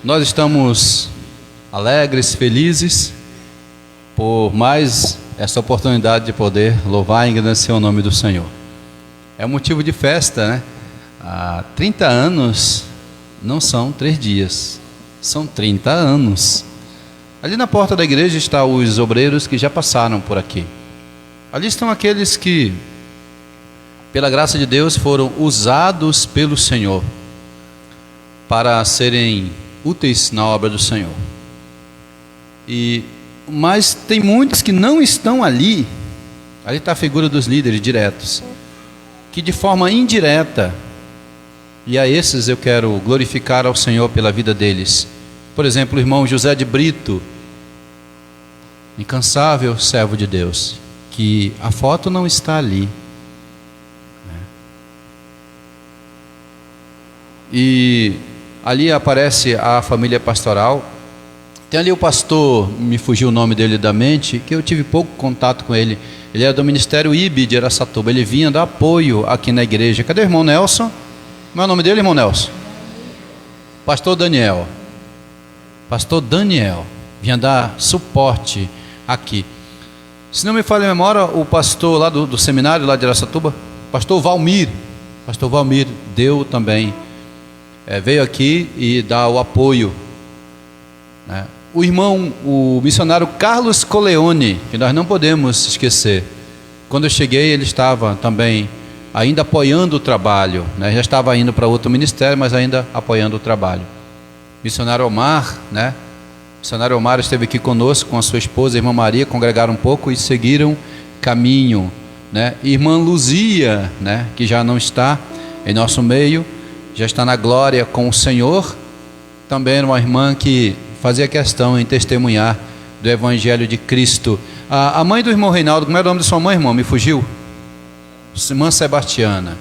Nós estamos alegres, felizes por mais essa oportunidade de poder louvar e engrandecer o nome do Senhor. É um motivo de festa, né? Há 30 anos não são 3 dias, são 30 anos. Ali na porta da igreja estão os obreiros que já passaram por aqui. Ali estão aqueles que, pela graça de Deus, foram usados pelo Senhor para serem úteis na obra do Senhor. Mas tem muitos que não estão ali. Ali está a figura dos líderes diretos, que de forma indireta, e a esses eu quero glorificar ao Senhor pela vida deles. Por exemplo, o irmão José de Brito, incansável servo de Deus, que a foto não está ali, e ali aparece a família pastoral. Tem ali o pastor, me fugiu o nome dele da mente, que eu tive pouco contato com ele. Ele era do Ministério IB de Araçatuba. Ele vinha dar apoio aqui na igreja. Cadê o irmão Nelson? Como é o nome dele, irmão Nelson? Pastor Daniel. Pastor Daniel vinha dar suporte aqui. Se não me falha a memória, o pastor lá do seminário lá de Araçatuba, pastor Valmir deu também, veio aqui e dá o apoio, né? O missionário Carlos Coleone, que nós não podemos esquecer. Quando eu cheguei, ele estava também ainda apoiando o trabalho, né? Já estava indo para outro ministério, mas ainda apoiando o trabalho. Missionário Omar, né? Missionário Omar esteve aqui conosco com a sua esposa, a irmã Maria, congregaram um pouco e seguiram caminho, né? Irmã Luzia, né? Que já não está em nosso meio, já está na glória com o Senhor. Também uma irmã que fazia questão em testemunhar do Evangelho de Cristo. A mãe do irmão Reinaldo, como era o nome de sua mãe, irmão? Me fugiu? Irmã Sebastiana,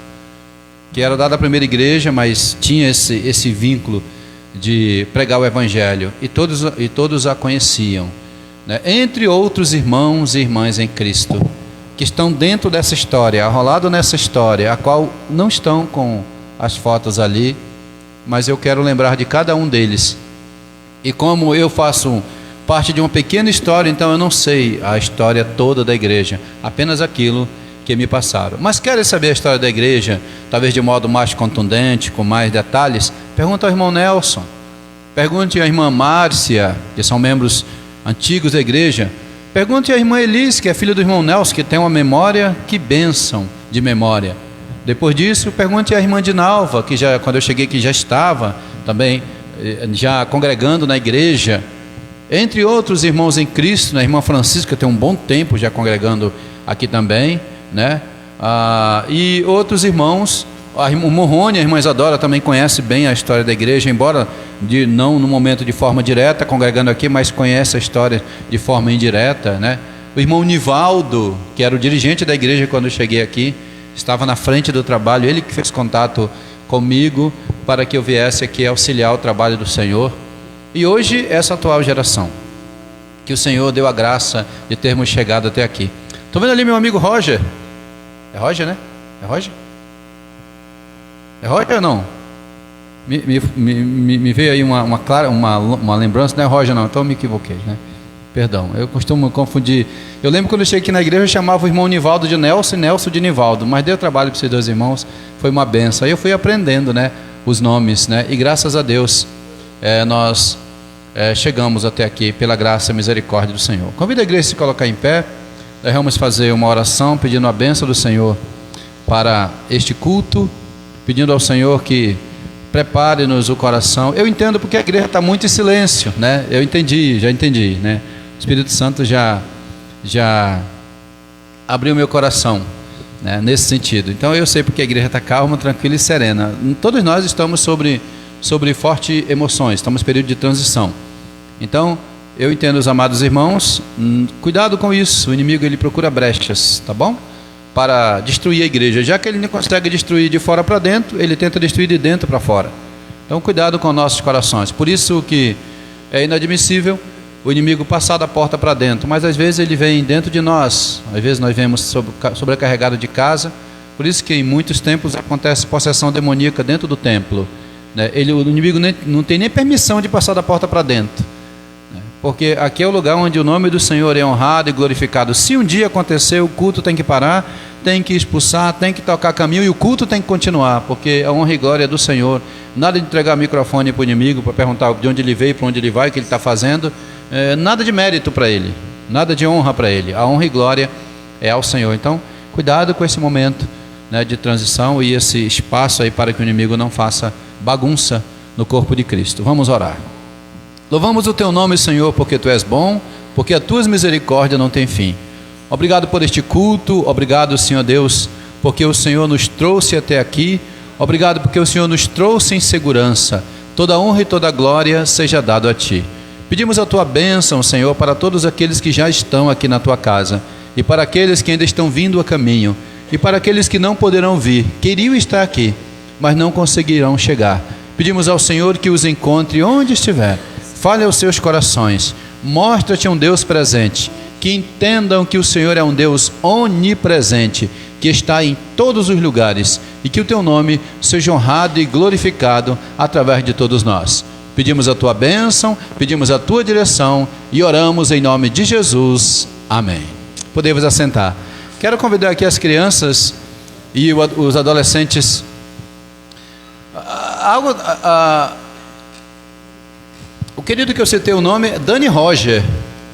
que era da primeira igreja, mas tinha esse vínculo de pregar o Evangelho, e todos a conheciam, né? Entre outros irmãos e irmãs em Cristo, que estão dentro dessa história, arrolado nessa história, a qual não estão com as fotos ali, mas eu quero lembrar de cada um deles. E como eu faço parte de uma pequena história, então eu não sei a história toda da igreja, apenas aquilo que me passaram. Mas querem saber a história da igreja, talvez de modo mais contundente, com mais detalhes? Pergunta ao irmão Nelson, pergunte à irmã Márcia, que são membros antigos da igreja. Pergunte à irmã Elis, que é filha do irmão Nelson, que tem uma memória, que bênção de memória. Depois disso, pergunte à irmã Dinalva, que já, quando eu cheguei aqui, já estava também já congregando na igreja, entre outros irmãos em Cristo, né? A irmã Francisca tem um bom tempo já congregando aqui também, né? E outros irmãos, o irmão Rony, a irmã Isadora também conhece bem a história da igreja, embora não no momento de forma direta, congregando aqui, mas conhece a história de forma indireta, né? O irmão Nivaldo, que era o dirigente da igreja quando eu cheguei aqui, estava na frente do trabalho, ele que fez contato comigo para que eu viesse aqui auxiliar o trabalho do Senhor. E hoje, essa atual geração, que o Senhor deu a graça de termos chegado até aqui. Estou vendo ali meu amigo Roger. É Roger, né? É Roger? É Roger ou não? Me veio aí uma lembrança, não é Roger não, então me equivoquei, né? Perdão, eu costumo confundir. Eu lembro quando eu cheguei aqui na igreja, eu chamava o irmão Nivaldo de Nelson e Nelson de Nivaldo, mas deu trabalho para esses dois irmãos, foi uma benção. Aí eu fui aprendendo, né, os nomes, né, e graças a Deus nós chegamos até aqui pela graça e misericórdia do Senhor. Convido a igreja a se colocar em pé. Nós vamos fazer uma oração pedindo a bênção do Senhor para este culto, pedindo ao Senhor que prepare-nos o coração. Eu entendo porque a igreja está muito em silêncio, né? Já entendi, né? O Espírito Santo já abriu meu coração, né? Nesse sentido. Então eu sei porque a igreja está calma, tranquila e serena. Todos nós estamos sobre fortes emoções, estamos em período de transição. Então eu entendo, os amados irmãos, cuidado com isso. O inimigo, ele procura brechas, tá bom? Para destruir a igreja. Já que ele não consegue destruir de fora para dentro, ele tenta destruir de dentro para fora. Então cuidado com nossos corações. Por isso que é inadmissível o inimigo passar da porta para dentro, mas às vezes ele vem dentro de nós. Às vezes nós vemos sobrecarregado de casa. Por isso que em muitos templos acontece possessão demoníaca dentro do templo. né? O inimigo não tem nem permissão de passar da porta para dentro, né? Porque aqui é o lugar onde o nome do Senhor é honrado e glorificado. Se um dia acontecer, o culto tem que parar, tem que expulsar, tem que tocar caminho, e o culto tem que continuar, porque a honra e glória é do Senhor. Nada de entregar microfone para o inimigo, para perguntar de onde ele veio, para onde ele vai, o que ele está fazendo. Nada de mérito para ele, nada de honra para ele. A honra e glória é ao Senhor. Então, cuidado com esse momento, né, de transição e esse espaço aí para que o inimigo não faça bagunça no corpo de Cristo. Vamos orar. Louvamos o teu nome, Senhor, porque tu és bom, porque as tuas misericórdias não têm fim. Obrigado por este culto, obrigado, Senhor Deus, porque o Senhor nos trouxe até aqui. Obrigado porque o Senhor nos trouxe em segurança. Toda honra e toda glória seja dado a Ti. Pedimos a Tua bênção, Senhor, para todos aqueles que já estão aqui na Tua casa, e para aqueles que ainda estão vindo a caminho, e para aqueles que não poderão vir, queriam estar aqui, mas não conseguirão chegar. Pedimos ao Senhor que os encontre onde estiver, fale aos seus corações, mostra-te um Deus presente, que entendam que o Senhor é um Deus onipresente, que está em todos os lugares, e que o Teu nome seja honrado e glorificado através de todos nós. Pedimos a Tua bênção, pedimos a Tua direção e oramos em nome de Jesus. Amém. Podemos assentar. Quero convidar aqui as crianças e os adolescentes. O querido que eu citei o nome é Dani Roger.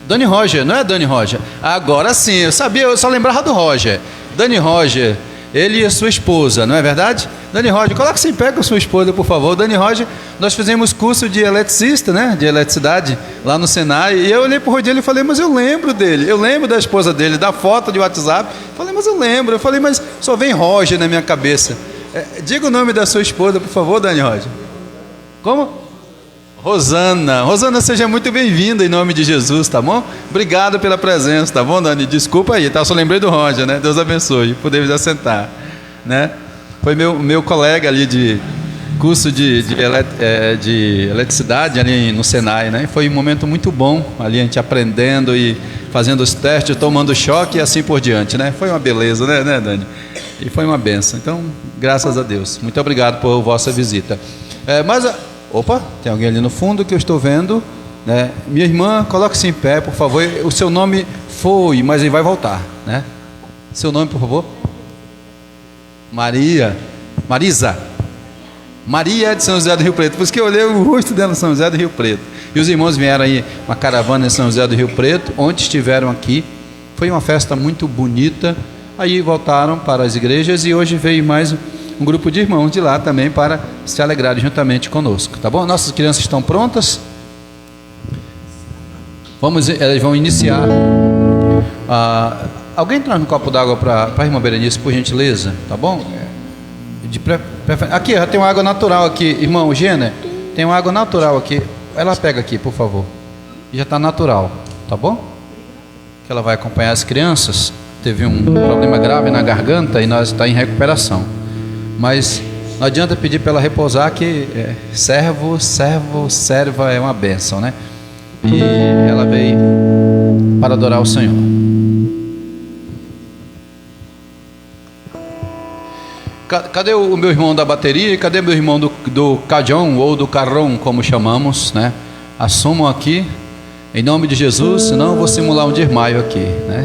Dani Roger, não é Dani Roger? Agora sim, eu sabia, eu só lembrava do Roger. Dani Roger, ele e a sua esposa, não é verdade? Dani Roger, coloque-se em pé com a sua esposa, por favor. Dani Roger, nós fizemos curso de eletricista, né? De eletricidade, lá no Senai. E eu olhei para o Rodrigo e falei, mas eu lembro dele. Eu lembro da esposa dele, da foto de WhatsApp. Falei, mas eu lembro. Eu falei, mas só vem Roger na minha cabeça. Diga o nome da sua esposa, por favor, Dani Roger. Como? Rosana. Rosana, seja muito bem-vinda em nome de Jesus, tá bom? Obrigado pela presença, tá bom, Dani? Desculpa aí, tá? Eu só lembrei do Roger, né? Deus abençoe. Podemos assentar, né? Foi meu colega ali de curso de eletricidade ali no Senai, né? E foi um momento muito bom ali, a gente aprendendo e fazendo os testes, tomando choque e assim por diante, né? Foi uma beleza, né, Dani? E foi uma benção. Então, graças a Deus. Muito obrigado por vossa visita. Opa, tem alguém ali no fundo que eu estou vendo, né? Minha irmã, coloque-se em pé, por favor. O seu nome foi, mas ele vai voltar, né? Seu nome, por favor? Marisa. Maria de São José do Rio Preto. Por isso que eu olhei o rosto dela em São José do Rio Preto. E os irmãos vieram aí, uma caravana em São José do Rio Preto, onde estiveram aqui. Foi uma festa muito bonita. Aí voltaram para as igrejas e hoje veio mais um grupo de irmãos de lá também para se alegrarem juntamente conosco, tá bom? Nossas crianças estão prontas? Elas vão iniciar. Alguém traz um copo d'água para a irmã Berenice, por gentileza, tá bom? Aqui, já tem uma água natural aqui, irmão Gêner, tem uma água natural aqui. Ela pega aqui, por favor. Já está natural, tá bom? Que ela vai acompanhar as crianças. Teve um problema grave na garganta e nós está em recuperação. Mas não adianta pedir para ela repousar, que serva é uma bênção, né? E ela veio para adorar o Senhor. Cadê o meu irmão da bateria e cadê meu irmão do cajão ou do carrão, como chamamos, né? Assumam aqui, em nome de Jesus, senão eu vou simular um desmaio aqui, né?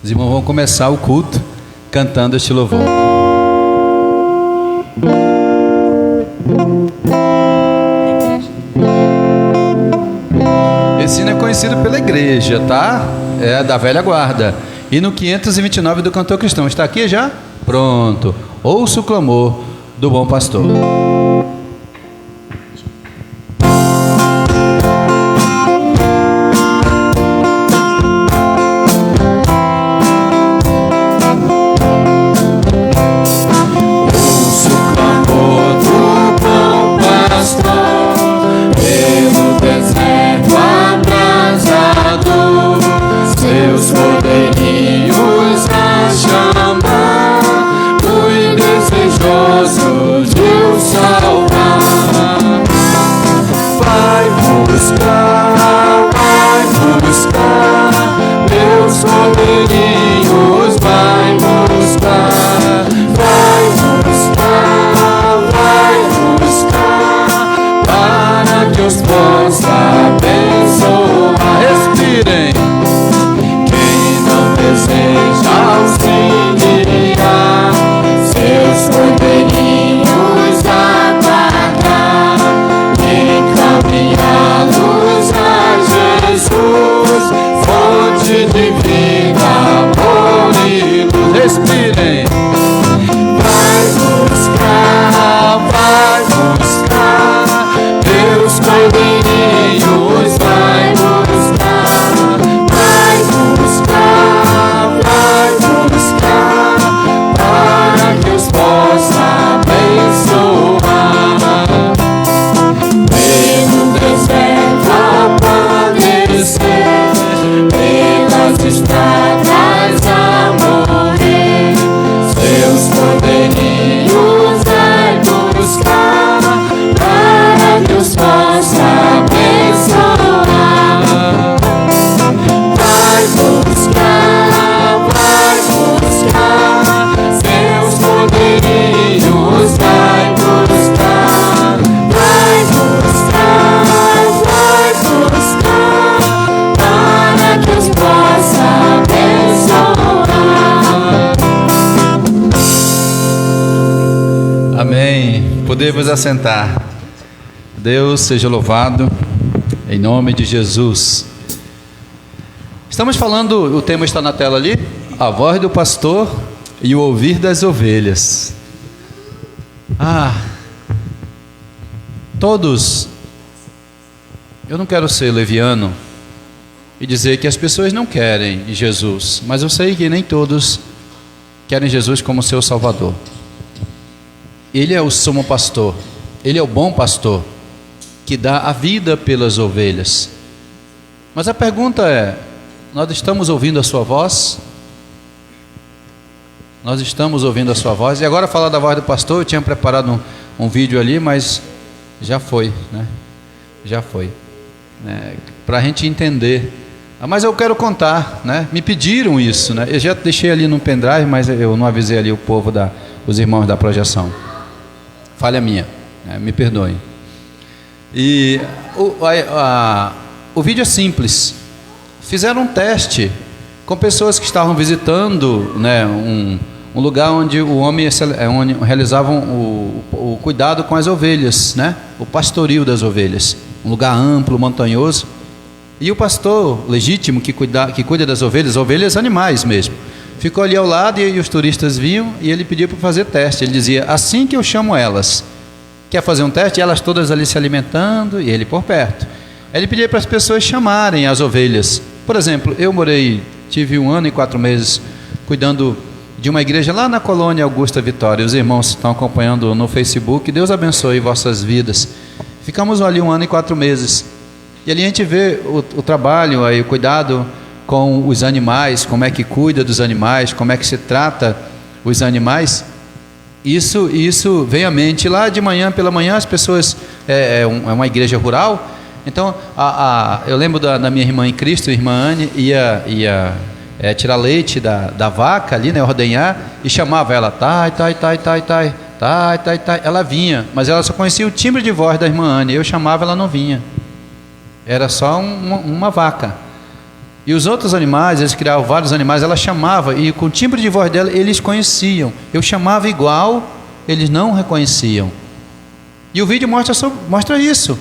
Os irmãos vão começar o culto cantando este louvor. Esse hino é conhecido pela igreja, tá? É da velha guarda. Hino 529 do Cantor Cristão. Está aqui já? Pronto. Ouça o clamor do bom pastor. Seus poderinhos a chamar. Amém. Podemos assentar. Deus seja louvado, em nome de Jesus. Estamos falando, o tema está na tela ali, a voz do pastor e o ouvir das ovelhas. Todos, eu não quero ser leviano e dizer que as pessoas não querem Jesus, mas eu sei que nem todos querem Jesus como seu Salvador. Ele é o sumo pastor, Ele é o bom pastor, que dá a vida pelas ovelhas. Mas a pergunta é, nós estamos ouvindo a sua voz? Nós estamos ouvindo a sua voz? E agora falar da voz do pastor, eu tinha preparado um vídeo ali, mas já foi, né? Já foi, para a gente entender. Mas eu quero contar, né? Me pediram isso, né? Eu já deixei ali no pendrive, mas eu não avisei ali o povo, os irmãos da projeção. Falha minha, né? Me perdoem. E o vídeo é simples. Fizeram um teste com pessoas que estavam visitando, né, um lugar onde o homem onde realizavam o cuidado com as ovelhas, né? O pastoril das ovelhas, um lugar amplo, montanhoso. E o pastor legítimo que cuida das ovelhas animais mesmo, ficou ali ao lado e os turistas vinham e ele pediu para fazer teste. Ele dizia, assim que eu chamo elas, quer fazer um teste? E elas todas ali se alimentando e ele por perto. Ele pedia para as pessoas chamarem as ovelhas. Por exemplo, tive 1 ano e 4 meses cuidando de uma igreja lá na colônia Augusta Vitória. Os irmãos estão acompanhando no Facebook. Deus abençoe vossas vidas. Ficamos ali 1 ano e 4 meses. E ali a gente vê o trabalho, aí, o cuidado com os animais, como é que cuida dos animais, como é que se trata os animais. Isso vem à mente. Lá de manhã, pela manhã, as pessoas, é uma igreja rural, então eu lembro da minha irmã em Cristo, a irmã Anne, ia tirar leite da vaca ali, né, ordenhar, e chamava ela, tai, ela vinha, mas ela só conhecia o timbre de voz da irmã Anne, eu chamava, ela não vinha. Era só uma vaca. E os outros animais, eles criavam vários animais, ela chamava, e com o timbre de voz dela, eles conheciam. Eu chamava igual, eles não reconheciam. E o vídeo mostra isso.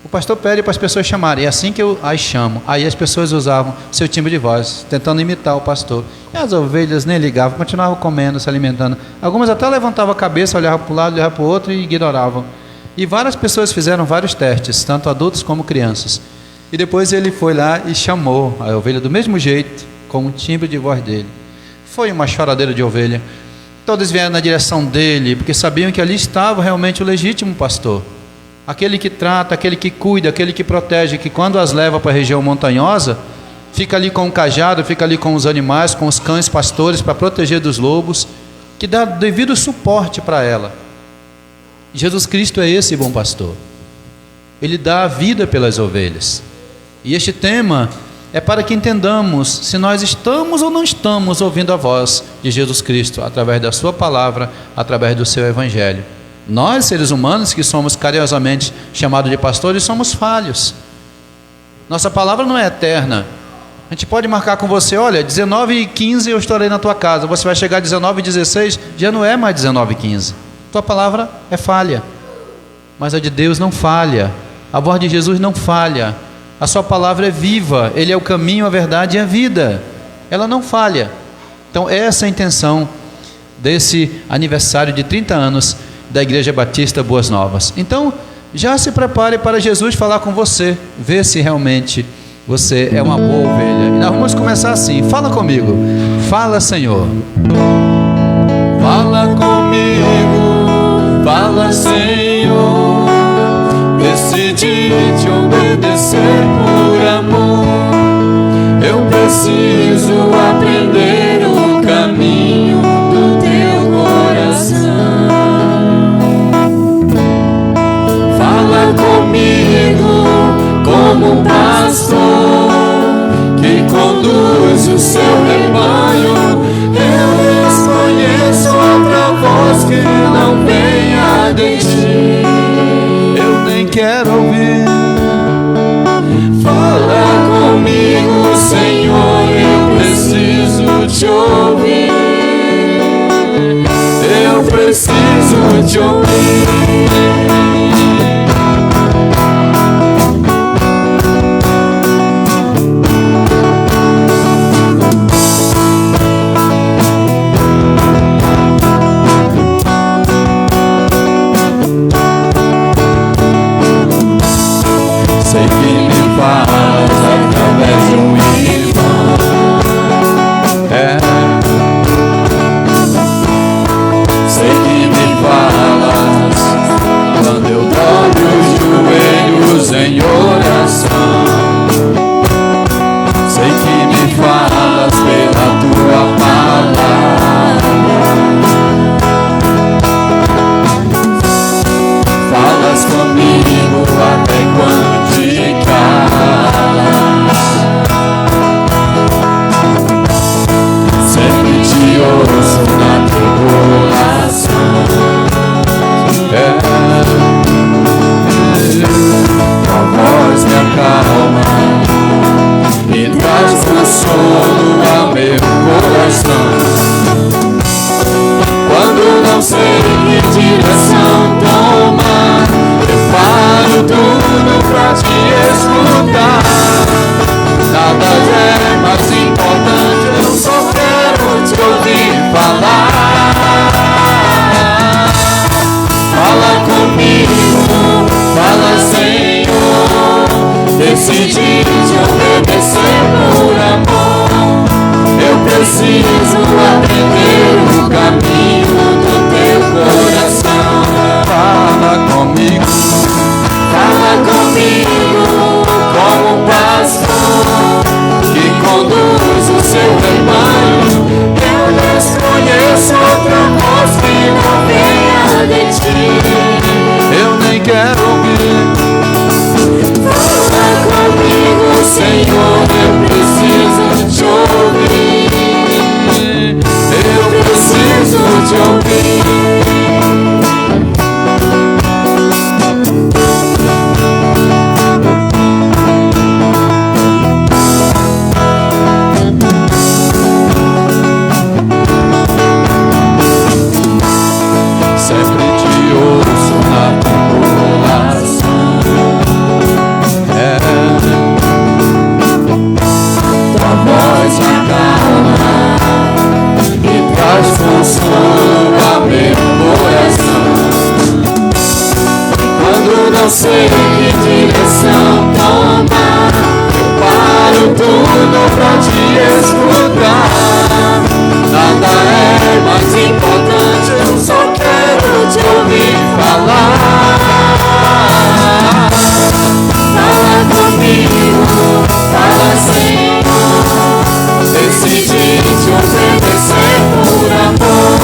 O pastor pede para as pessoas chamarem, é assim que eu as chamo. Aí as pessoas usavam seu timbre de voz, tentando imitar o pastor. E as ovelhas nem ligavam, continuavam comendo, se alimentando. Algumas até levantavam a cabeça, olhavam para um lado, olhavam para o outro e ignoravam. E várias pessoas fizeram vários testes, tanto adultos como crianças. E depois ele foi lá e chamou a ovelha do mesmo jeito, com o timbre de voz dele. Foi uma choradeira de ovelha. Todos vieram na direção dele, porque sabiam que ali estava realmente o legítimo pastor. Aquele que trata, aquele que cuida, aquele que protege, que quando as leva para a região montanhosa, fica ali com o cajado, fica ali com os animais, com os cães pastores para proteger dos lobos, que dá devido suporte para ela. Jesus Cristo é esse bom pastor. Ele dá a vida pelas ovelhas. E este tema é para que entendamos se nós estamos ou não estamos ouvindo a voz de Jesus Cristo através da sua palavra, através do seu evangelho. Nós, seres humanos, que somos carinhosamente chamados de pastores, somos falhos. Nossa palavra não é eterna. A gente pode marcar com você, olha, 19h15 eu estarei na tua casa. Você vai chegar 19h16, já não é mais 19h15. Tua palavra é falha, mas a de Deus não falha. A voz de Jesus não falha. A sua palavra é viva. Ele é o caminho, a verdade e a vida. Ela não falha. Então essa é a intenção desse aniversário de 30 anos da Igreja Batista Boas Novas. Então já se prepare para Jesus falar com você, ver se realmente você é uma boa ovelha. E nós vamos começar assim. Fala comigo. Fala, Senhor. Fala comigo, fala, Senhor. Decidi te obedecer por amor. Eu preciso aprender o caminho do teu coração. Fala comigo como um pastor que conduz o seu rebanho. Eu desconheço outra voz que não venha de ti. Eu nem quero ouvir. Fala comigo, Senhor, eu te ouvir. Sei que me falas através de um irmão. Sei que me falas quando eu dobro os joelhos em oração. Sei que me falas pela tua palavra. Falas comigo até quando te calas. Sempre te ouço na tribulação. Tua voz me acalma e traz consolo a meu coração. Quando não sei que direção tomar, eu paro tudo pra te escutar. Nada é mais importante, eu só quero te ouvir falar. Fala comigo, fala Senhor. Decidi te obedecer por amor. Eu preciso aprender o caminho do teu coração. Fala comigo como pastor que conduz o seu rebanho. Eu desconheço outra voz que não venha de ti. Eu nem quero ouvir. Fala comigo, Senhor, eu preciso te ouvir. Eu preciso te ouvir. Sempre te ouço na tribulação. Tua voz acalma e traz consolo a meu coração. Quando não sei que direção tomar, eu paro tudo pra te escutar. Nada é mais importante, eu só quero te ouvir falar. Fala comigo, fala Senhor. Decidi te obedecer por amor.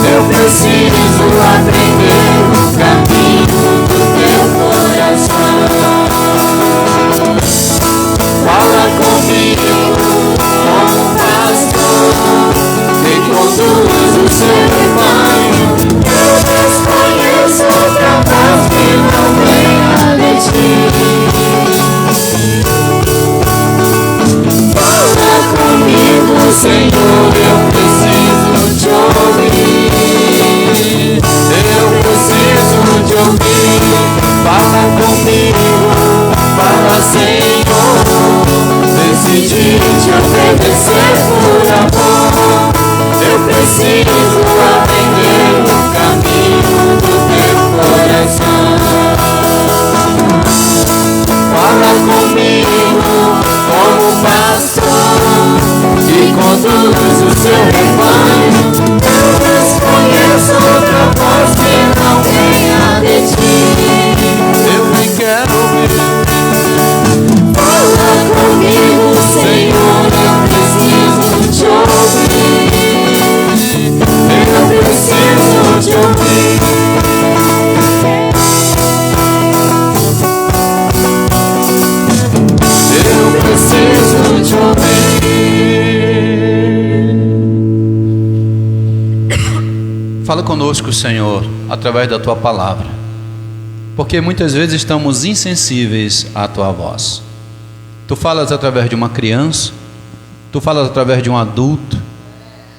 Eu preciso aprender o caminho do teu coração. Fala comigo como pastor que conduz o seu rebanho. Eu desconheço outra voz que não venha de ti. Fala comigo, Senhor, eu preciso te ouvir. Eu preciso te ouvir. Fala comigo, fala Senhor. Decidi te obedecer por amor. Eu preciso aprender o caminho do teu coração. Fala comigo como pastor que conduz o seu rebanho. Eu desconheço outra voz que não venha de ti. Eu nem quero ouvir. Fala comigo, Senhor, eu preciso te ouvir. Eu preciso te ouvir. Eu preciso te ouvir. Fala conosco, Senhor, através da Tua palavra, porque muitas vezes estamos insensíveis à Tua voz. Tu falas através de uma criança, Tu falas através de um adulto,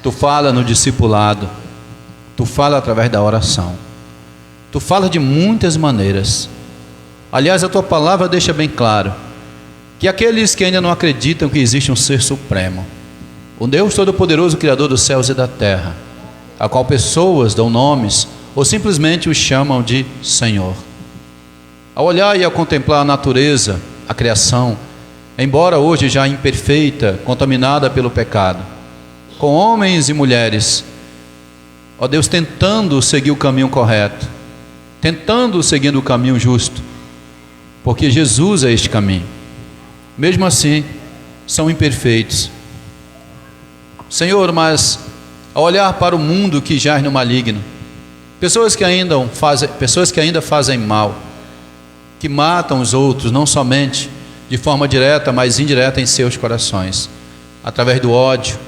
Tu fala no discipulado, Tu fala através da oração. Tu falas de muitas maneiras. Aliás, a tua palavra deixa bem claro que aqueles que ainda não acreditam que existe um ser supremo, o Deus Todo-Poderoso, Criador dos céus e da terra, a qual pessoas dão nomes ou simplesmente o chamam de Senhor. Ao olhar e ao contemplar a natureza, a criação, embora hoje já imperfeita, contaminada pelo pecado, com homens e mulheres, ó Deus, tentando seguir o caminho correto, tentando seguir o caminho justo, porque Jesus é este caminho. Mesmo assim, são imperfeitos. Senhor, mas ao olhar para o mundo que jaz no maligno, pessoas que ainda fazem mal, que matam os outros, não somente de forma direta, mas indireta em seus corações, através do ódio,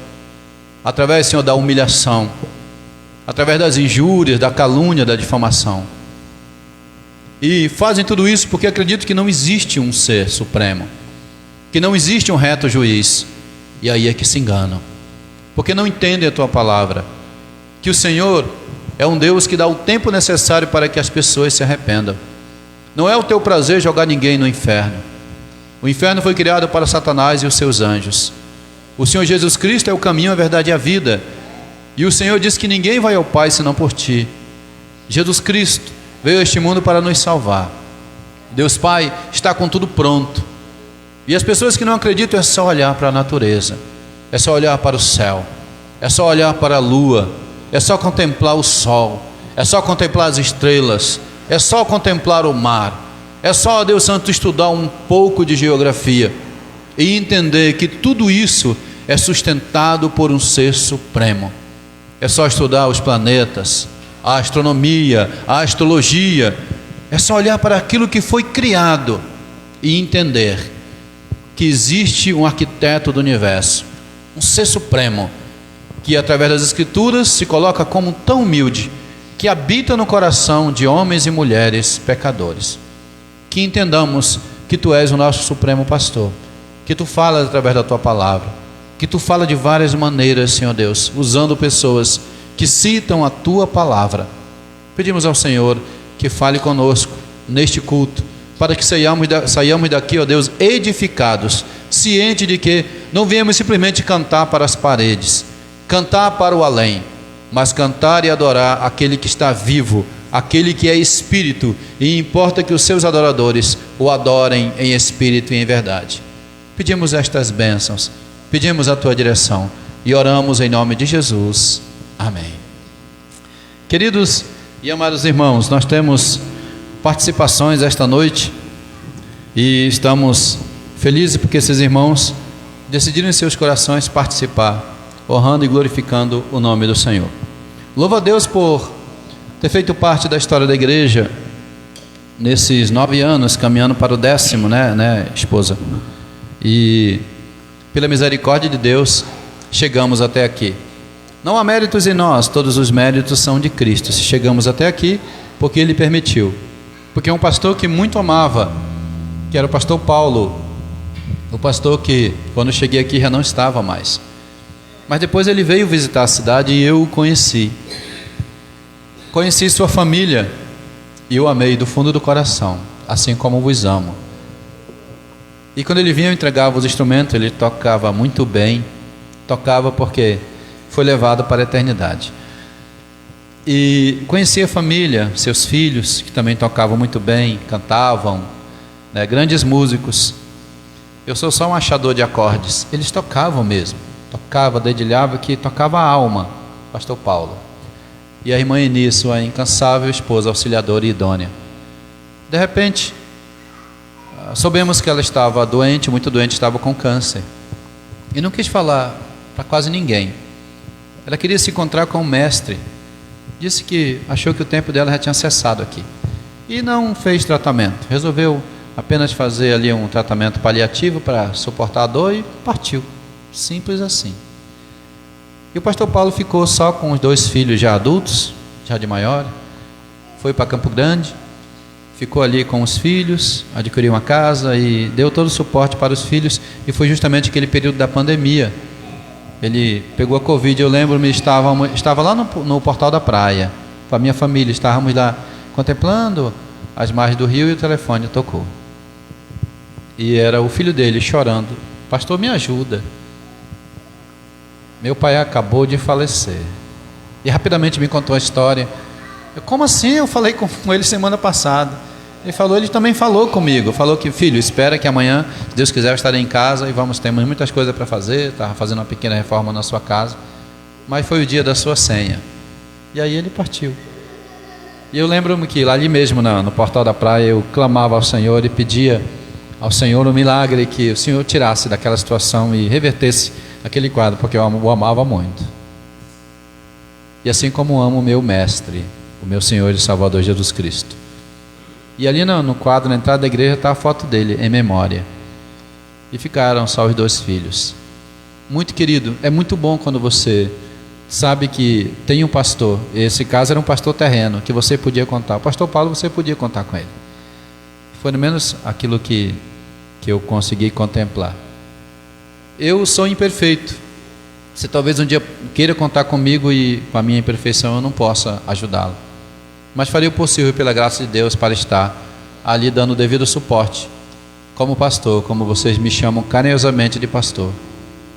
através, Senhor, da humilhação, através das injúrias, da calúnia, da difamação. E fazem tudo isso porque acreditam que não existe um ser supremo, que não existe um reto juiz. E aí é que se enganam, porque não entendem a tua palavra, que o Senhor é um Deus que dá o tempo necessário para que as pessoas se arrependam. Não é o teu prazer jogar ninguém no inferno. O inferno foi criado para Satanás e os seus anjos. O Senhor Jesus Cristo é o caminho, a verdade e a vida. E o Senhor diz que ninguém vai ao Pai senão por ti. Jesus Cristo veio a este mundo para nos salvar. Deus Pai está com tudo pronto. E as pessoas que não acreditam, é só olhar para a natureza, é só olhar para o céu, é só olhar para a lua, é só contemplar o sol, é só contemplar as estrelas, é só contemplar o mar, é só, Deus Santo, estudar um pouco de geografia e entender que tudo isso é sustentado por um ser supremo. É só estudar os planetas, a astronomia, a astrologia, é só olhar para aquilo que foi criado e entender que existe um arquiteto do universo, um ser supremo, que através das Escrituras se coloca como tão humilde, que habita no coração de homens e mulheres pecadores. Que entendamos que tu és o nosso supremo pastor, que tu falas através da tua palavra, que tu falas de várias maneiras, Senhor Deus, usando pessoas que citam a tua palavra. Pedimos ao Senhor que fale conosco neste culto, para que saiamos daqui, ó Deus, edificados, ciente de que não viemos simplesmente cantar para as paredes, cantar para o além, mas cantar e adorar aquele que está vivo, aquele que é Espírito, e importa que os seus adoradores o adorem em espírito e em verdade. Pedimos estas bênçãos, pedimos a tua direção e oramos em nome de Jesus. Amém. Queridos e amados irmãos, nós temos participações esta noite e estamos felizes porque esses irmãos decidiram em seus corações participar, honrando e glorificando o nome do Senhor. Louvo a Deus por ter feito parte da história da igreja nesses 9 anos, caminhando para o 10º, né, esposa? E pela misericórdia de Deus chegamos até aqui. Não há méritos em nós, todos os méritos são de Cristo. Se chegamos até aqui, porque Ele permitiu. Porque um pastor que muito amava, que era o pastor Paulo, o pastor que quando eu cheguei aqui já não estava mais, mas depois ele veio visitar a cidade e eu o conheci sua família e o amei do fundo do coração, assim como vos amo. E quando ele vinha eu entregava os instrumentos, ele tocava muito bem, tocava porque foi levado para a eternidade. E conheci a família, seus filhos, que também tocavam muito bem, cantavam, né, grandes músicos. Eu sou só um achador de acordes. Eles tocavam mesmo, tocava, dedilhava, que tocava a alma, pastor Paulo. E a irmã Eni, sua incansável esposa, auxiliadora e idônea. De repente, soubemos que ela estava doente, muito doente, estava com câncer. E não quis falar para quase ninguém. Ela queria se encontrar com o mestre. Disse que achou que o tempo dela já tinha cessado aqui. E não fez tratamento. Resolveu apenas fazer ali um tratamento paliativo para suportar a dor e partiu. Simples assim. E o pastor Paulo ficou só com os 2 filhos já adultos, já de maior. Foi para Campo Grande, ficou ali com os filhos, adquiriu uma casa e deu todo o suporte para os filhos. E foi justamente aquele período da pandemia. Ele pegou a Covid, eu lembro-me, estava lá no Portal da Praia, com a minha família, estávamos lá, contemplando as margens do rio, e o telefone tocou. E era o filho dele chorando: pastor, me ajuda, meu pai acabou de falecer. E rapidamente me contou a história. Como assim? Eu falei com ele semana passada. Ele também falou comigo, falou que: filho, espera que amanhã, se Deus quiser, eu estarei em casa e ter muitas coisas para fazer. Estava fazendo uma pequena reforma na sua casa, mas foi o dia da sua senha. E aí ele partiu. E eu lembro-me que lá ali mesmo no portal da praia eu clamava ao Senhor e pedia ao Senhor um milagre, que o Senhor tirasse daquela situação e revertesse aquele quadro, porque eu o amava muito. E assim como amo o meu mestre, o meu Senhor e Salvador Jesus Cristo. E ali no quadro, na entrada da igreja, está a foto dele, em memória. E ficaram só os 2 filhos. Muito querido, é muito bom quando você sabe que tem um pastor. Esse caso era um pastor terreno, que você podia contar. O pastor Paulo, você podia contar com ele. Foi no menos aquilo que eu consegui contemplar. Eu sou imperfeito. Você talvez um dia queira contar comigo e com a minha imperfeição eu não possa ajudá-lo. Mas farei o possível pela graça de Deus para estar ali dando o devido suporte, como pastor, como vocês me chamam carinhosamente de pastor.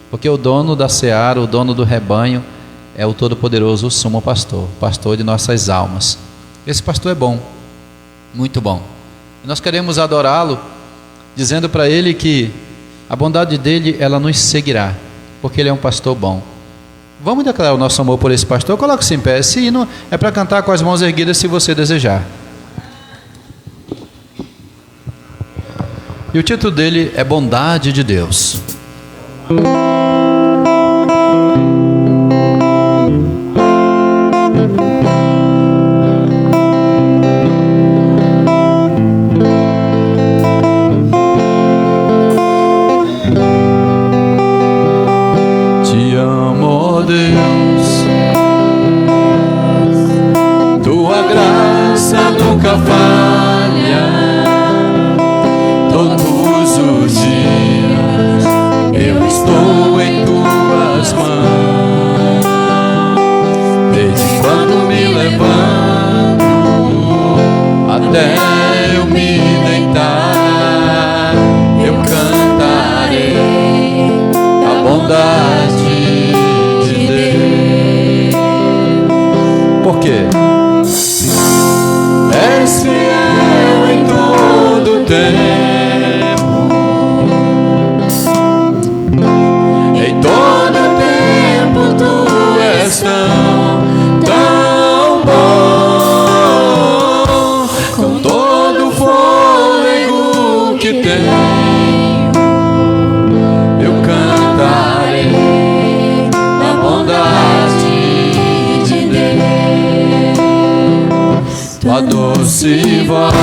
Porque o dono da seara, o dono do rebanho, é o Todo-Poderoso, o Sumo Pastor, pastor de nossas almas. Esse pastor é bom, muito bom. E nós queremos adorá-lo, dizendo para ele que a bondade dele, ela nos seguirá, porque ele é um pastor bom. Vamos declarar o nosso amor por esse pastor? Coloque-se em pé. Esse hino é para cantar com as mãos erguidas, se você desejar. E o título dele é Bondade de Deus. Te amo, Deus, tua graça nunca falha. Todos os dias eu estou em tuas mãos. Desde quando me levanto até eu me deitar, eu cantarei a bondade de Deus. Por quê? És fiel em todo tempo, em todo tempo tu és tão bom. Com todo o fôlego que tenho, eu cantarei a bondade de Deus. Tua doce voz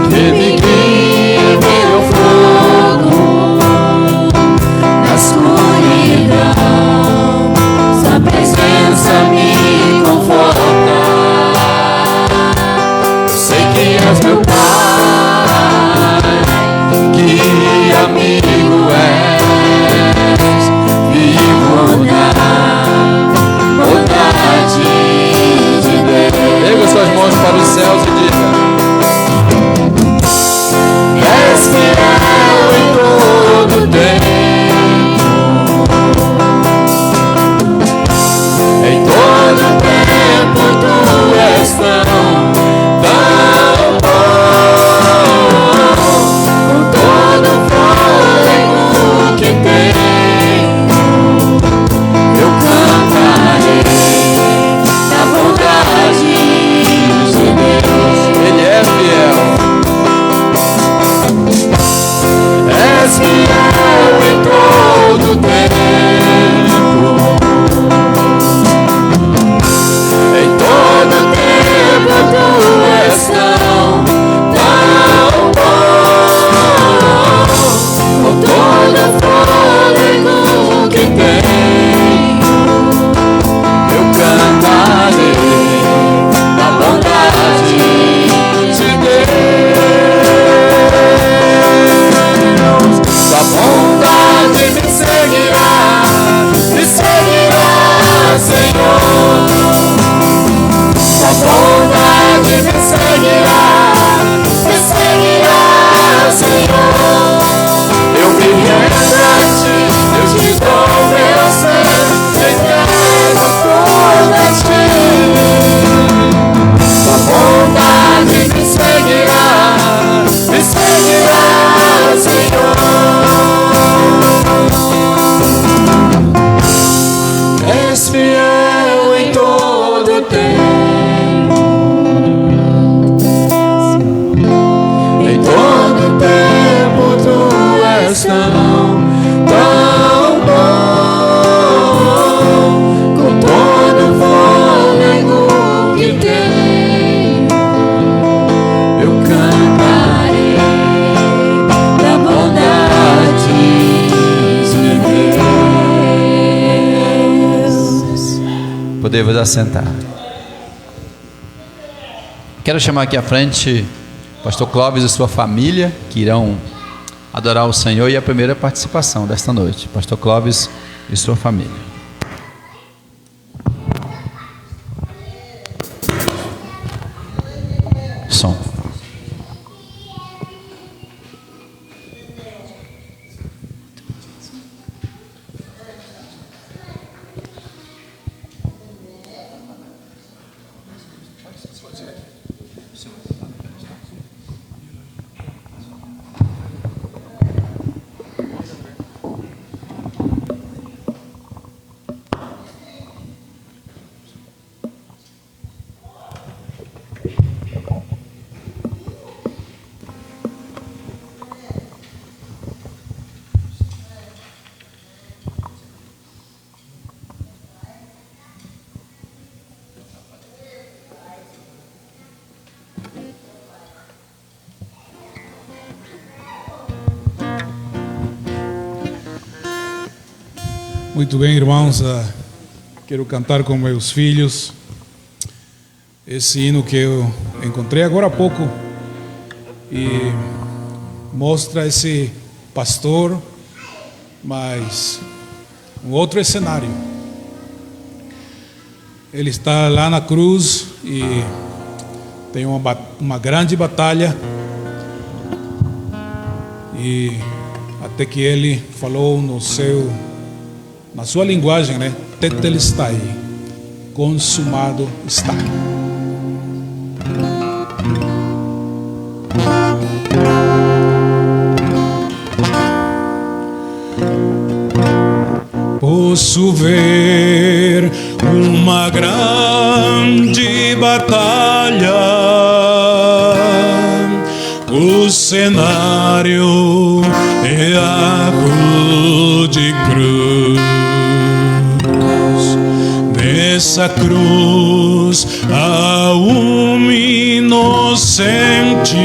que me guia meu fogo na escuridão, sua presença me conforta. Eu sei que és meu Pai, que amigo és, vivo na bondade de Deus. Erga suas Podemos assentar. Quero chamar aqui à frente o pastor Clóvis e sua família, que irão adorar o Senhor, e a primeira participação desta noite. Pastor Clóvis e sua família. Som. Muito bem, irmãos, quero cantar com meus filhos esse hino que eu encontrei agora há pouco e mostra esse pastor, mas um outro cenário. Ele está lá na cruz e tem uma grande batalha, e até que ele falou na sua linguagem, né? Tetelestai, consumado está. Posso ver uma grande batalha, o cenário é a rude cruz. Nessa cruz há um inocente,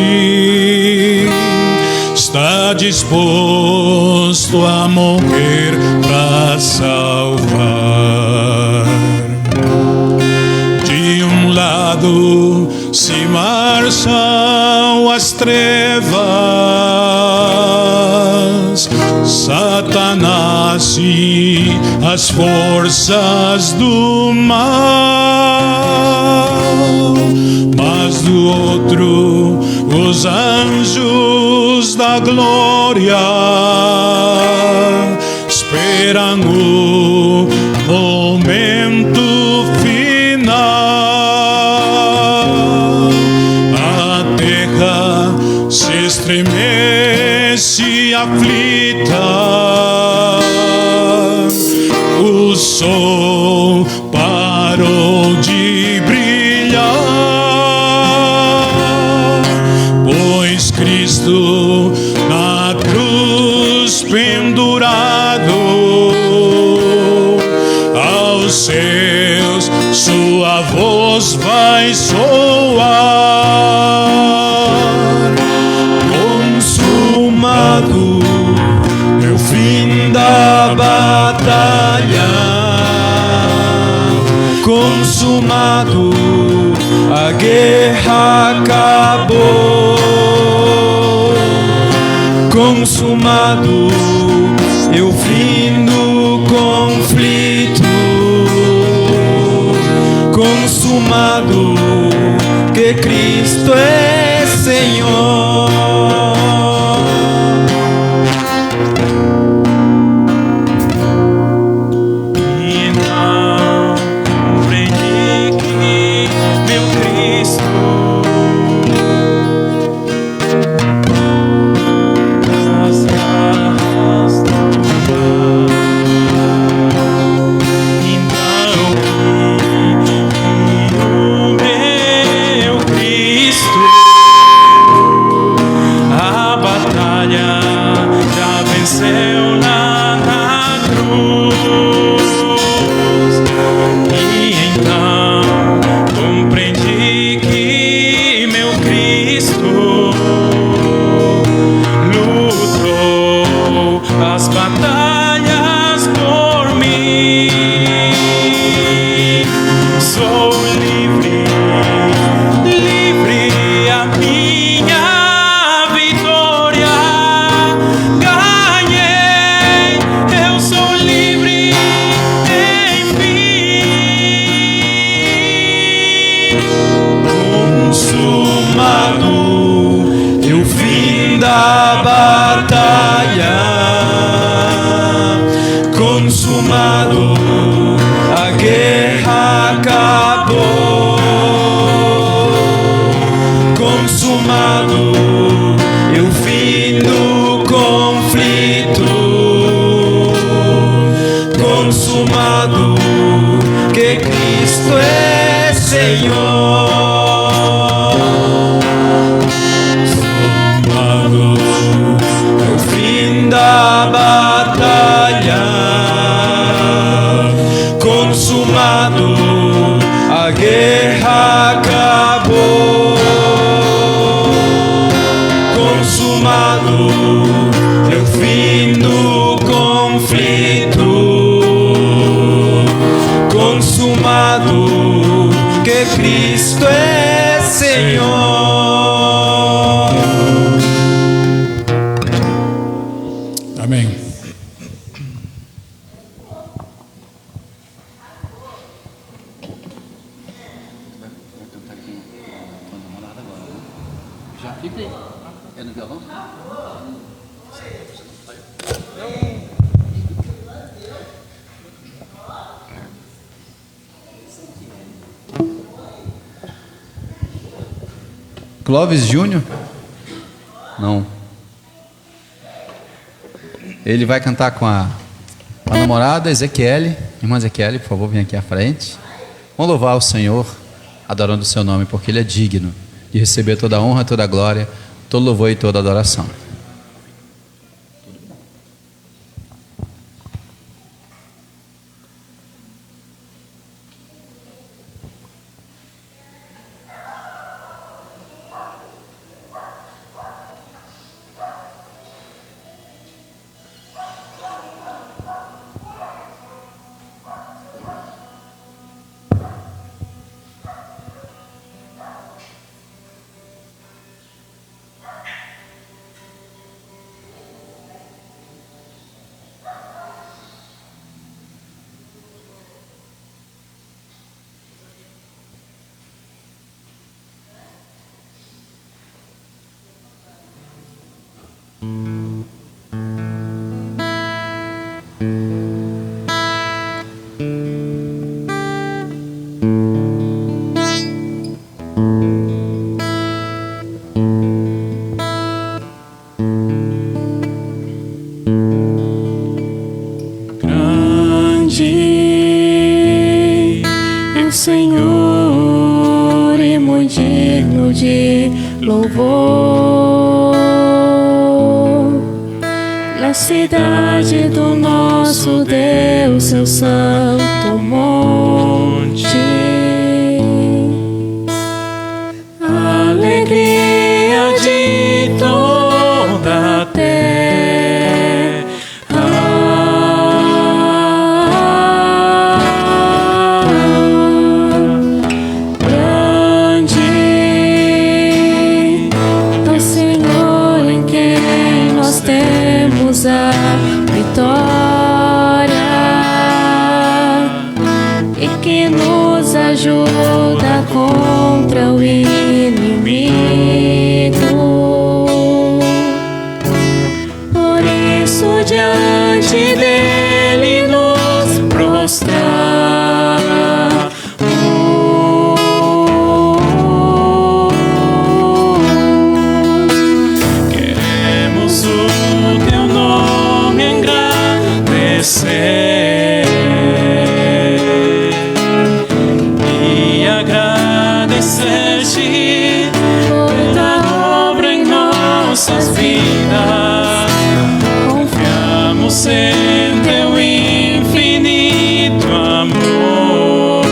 está disposto a morrer para salvar. De um lado se marcham as trevas, Satanás e as forças do mal, mas do outro os anjos da glória esperam o momento final. A terra se estremece aflita, o sol parou de brilhar, pois Cristo na cruz pendurado, aos céus sua voz vai soar. Consumado é o fim da batalha, consumado, a guerra acabou. Consumado é o fim do conflito, consumado, que Cristo é Senhor. Cristo que Cristo é Senhor. No fim da batalha, consumado, a guerra acabou. Consumado é o fim do conflito. Consumado, que Cristo é Senhor. Amém. Já fica aí. É no violão? Clóvis Júnior? Não. Ele vai cantar com a namorada Ezequiele. Irmã Ezequiele, por favor, vem aqui à frente. Vamos louvar o Senhor, adorando o seu nome, porque Ele é digno de receber toda a honra, toda a glória, todo louvor e toda a adoração. Grande é o Senhor e muito digno de louvor. Na cidade do nosso Deus, seu santo monte, alegria de toda a terra. Grande é o Senhor em quem nós temos a vitória e que nos ajuda contra o inimigo. Por isso diante dele nos prostramos. Queremos o teu nome engrandecer e agradecer-te por tua obra em nossas vidas. Confiamos em teu infinito amor,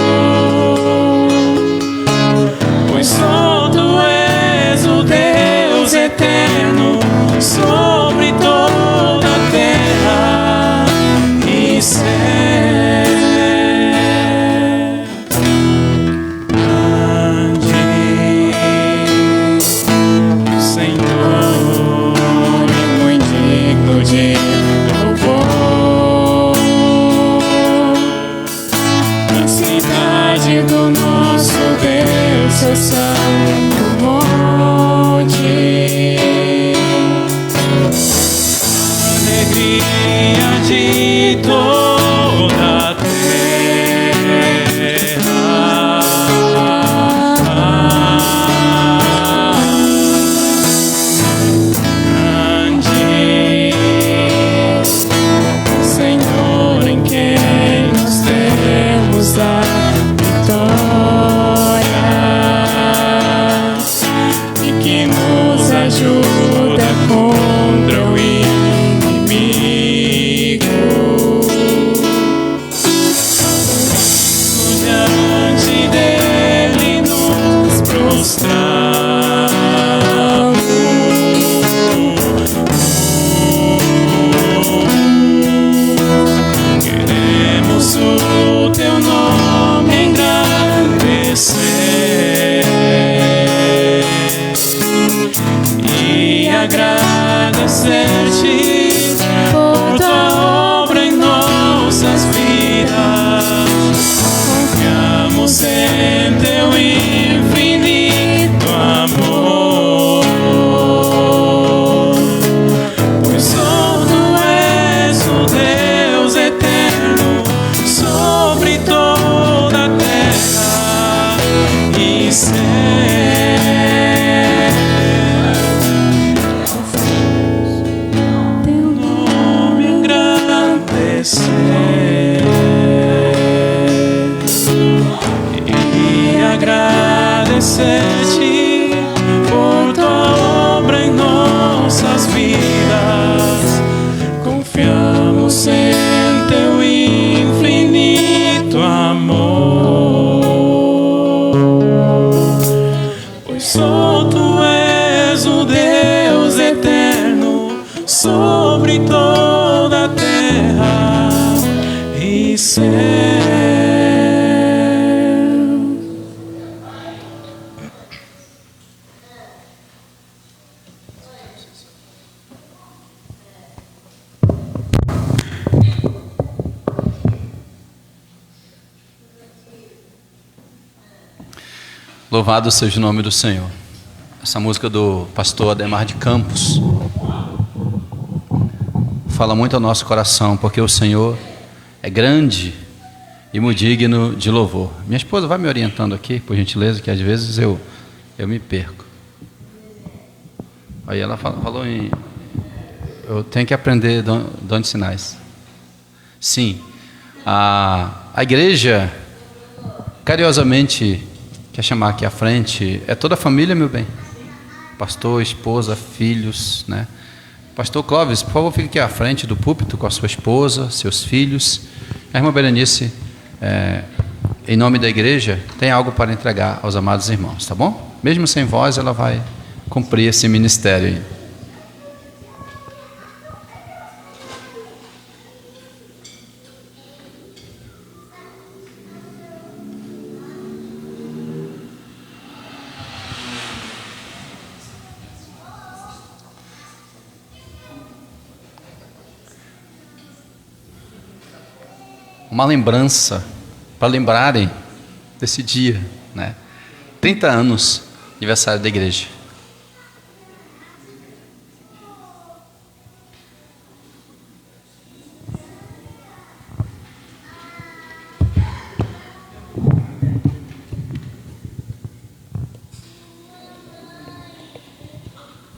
pois só tu és o Deus eterno sobre toda a terra e céu. Grande Senhor e muito digno de louvor. Na cidade do nosso Deus, seu santo monte, alegria de toda a terra. Grande Senhor em quem nós temos agradecer-te por tua obra em nossas vidas. Confiamos em teu infinito amor, pois só tu és o Deus eterno sobre toda a terra e céu. Teu nome engrandecer e agradecer-te por tua obra em nossas vidas. Confiamos em teu infinito amor, pois só tu és o Deus eterno sobre toda a terra e céu. Louvado seja o nome do Senhor. Essa música do pastor Ademar de Campos fala muito ao nosso coração, porque o Senhor é grande e muito digno de louvor. Minha esposa vai me orientando aqui, por gentileza, que às vezes eu me perco. Aí ela falou em... Eu tenho que aprender dom de sinais. Sim, a igreja, carinhosamente, quer chamar aqui à frente, é toda a família, meu bem. Pastor, esposa, filhos, né? Pastor Clóvis, por favor, fique aqui à frente do púlpito com a sua esposa, seus filhos. A irmã Berenice, em nome da igreja, tem algo para entregar aos amados irmãos, tá bom? Mesmo sem voz, ela vai cumprir esse ministério aí. Uma lembrança, para lembrarem desse dia, né? 30 anos, aniversário da igreja.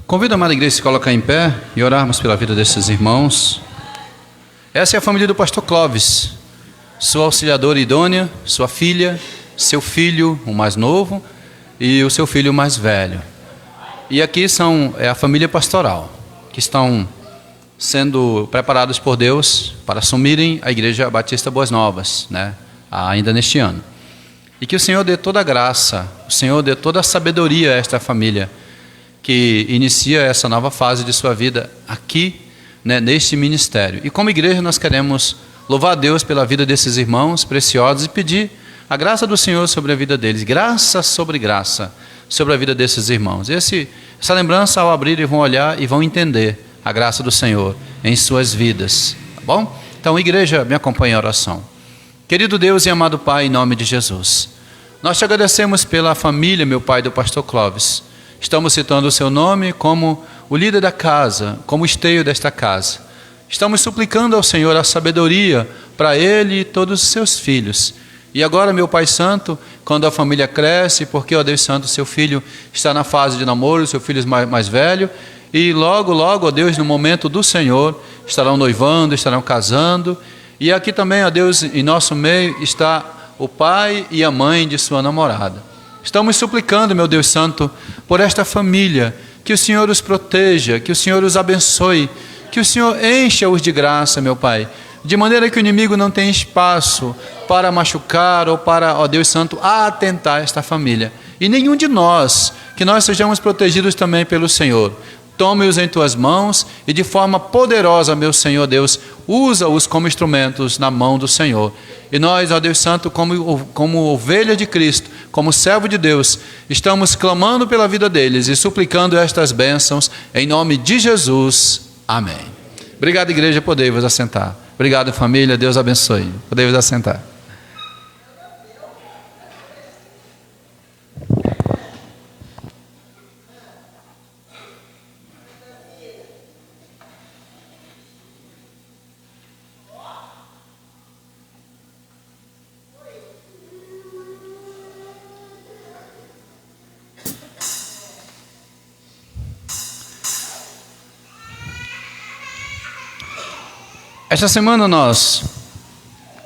Convido a amada igreja a se colocar em pé e orarmos pela vida desses irmãos. Essa é a família do pastor Clóvis, sua auxiliadora idônea, sua filha, seu filho, o mais novo, e o seu filho mais velho. E aqui é a família pastoral, que estão sendo preparados por Deus para assumirem a Igreja Batista Boas Novas, né, ainda neste ano. E que o Senhor dê toda a graça, o Senhor dê toda a sabedoria a esta família, que inicia essa nova fase de sua vida aqui, né, neste ministério. E como igreja nós queremos louvar a Deus pela vida desses irmãos preciosos e pedir a graça do Senhor sobre a vida deles. Graça sobre graça sobre a vida desses irmãos. Essa lembrança, ao abrir, vão olhar e vão entender a graça do Senhor em suas vidas. Tá bom? Então, igreja, me acompanhe em oração. Querido Deus e amado Pai, em nome de Jesus, nós te agradecemos pela família, meu Pai, do pastor Clóvis. Estamos citando o seu nome como o líder da casa, como o esteio desta casa. Estamos suplicando ao Senhor a sabedoria para ele e todos os seus filhos. E agora, meu Pai Santo, quando a família cresce, porque, ó Deus Santo, seu filho está na fase de namoro, seu filho mais velho, e logo, logo, ó Deus, no momento do Senhor, estarão noivando, estarão casando. E aqui também, ó Deus, em nosso meio está o pai e a mãe de sua namorada. Estamos suplicando, meu Deus Santo, por esta família, que o Senhor os proteja, que o Senhor os abençoe, que o Senhor encha-os de graça, meu Pai, de maneira que o inimigo não tenha espaço para machucar ou para, ó Deus Santo, atentar esta família. E nenhum de nós, que nós sejamos protegidos também pelo Senhor. tome-os em tuas mãos e de forma poderosa, meu Senhor Deus, usa-os como instrumentos na mão do Senhor. E nós, ó Deus Santo, como ovelha de Cristo, como servo de Deus, estamos clamando pela vida deles e suplicando estas bênçãos em nome de Jesus. Amém. Obrigado, igreja, podei-vos assentar. Obrigado, família, Deus abençoe. Podei-vos assentar. Esta semana nós,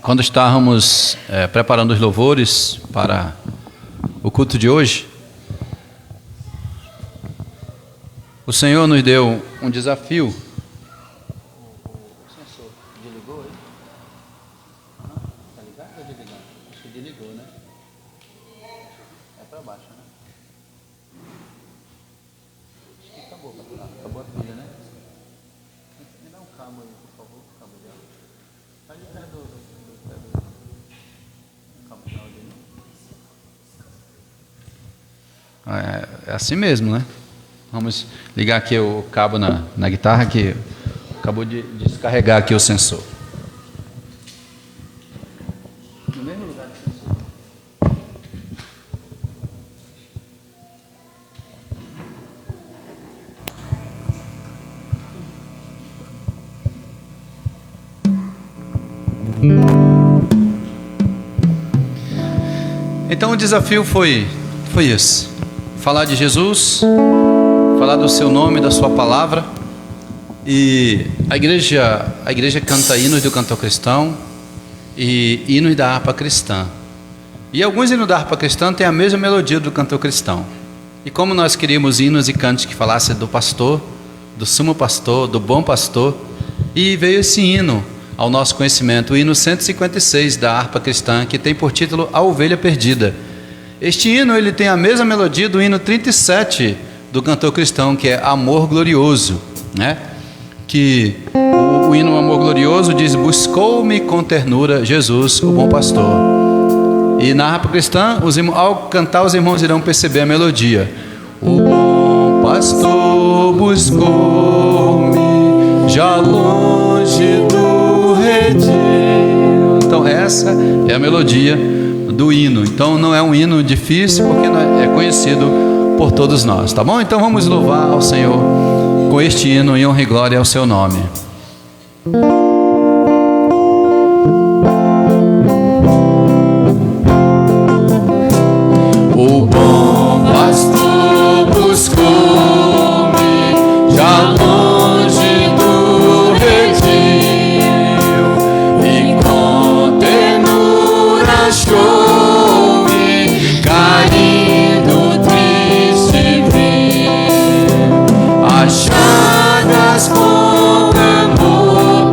quando estávamos preparando os louvores para o culto de hoje, o Senhor nos deu um desafio. O sensor desligou aí? Está ligado ou desligado? Acho que desligou, né? É para baixo, né? Acho que acabou a pilha, né? Me dá um cabo aí, por favor. Cabo de áudio. Está ali perto do cabo de áudio aí. É assim mesmo, né? Vamos ligar aqui o cabo na guitarra que acabou de descarregar aqui o sensor. No mesmo lugar do sensor. Então o desafio foi esse: falar de Jesus, falar do seu nome, da sua palavra. E a igreja canta hinos do cantor cristão e hinos da harpa cristã. E alguns hinos da harpa cristã têm a mesma melodia do cantor cristão. E como nós queríamos hinos e cantos que falassem do pastor, do sumo pastor, do bom pastor, e veio esse hino ao nosso conhecimento, o hino 156 da harpa cristã, que tem por título A Ovelha Perdida. Este hino ele tem a mesma melodia do hino 37 do cantor cristão, que é Amor Glorioso, né? Que o hino Amor Glorioso diz: buscou-me com ternura Jesus, o bom pastor. E na harpa cristã, ao cantar, os irmãos irão perceber a melodia. O bom pastor buscou-me já longe do redil. Então essa é a melodia do hino. Então não é um hino difícil, porque é conhecido por todos nós, tá bom? Então vamos louvar ao Senhor com este hino em honra e glória ao seu nome. O bom pastor buscou-me já longe do redil e com ternura achou-me caído, triste vi, achadas com amor.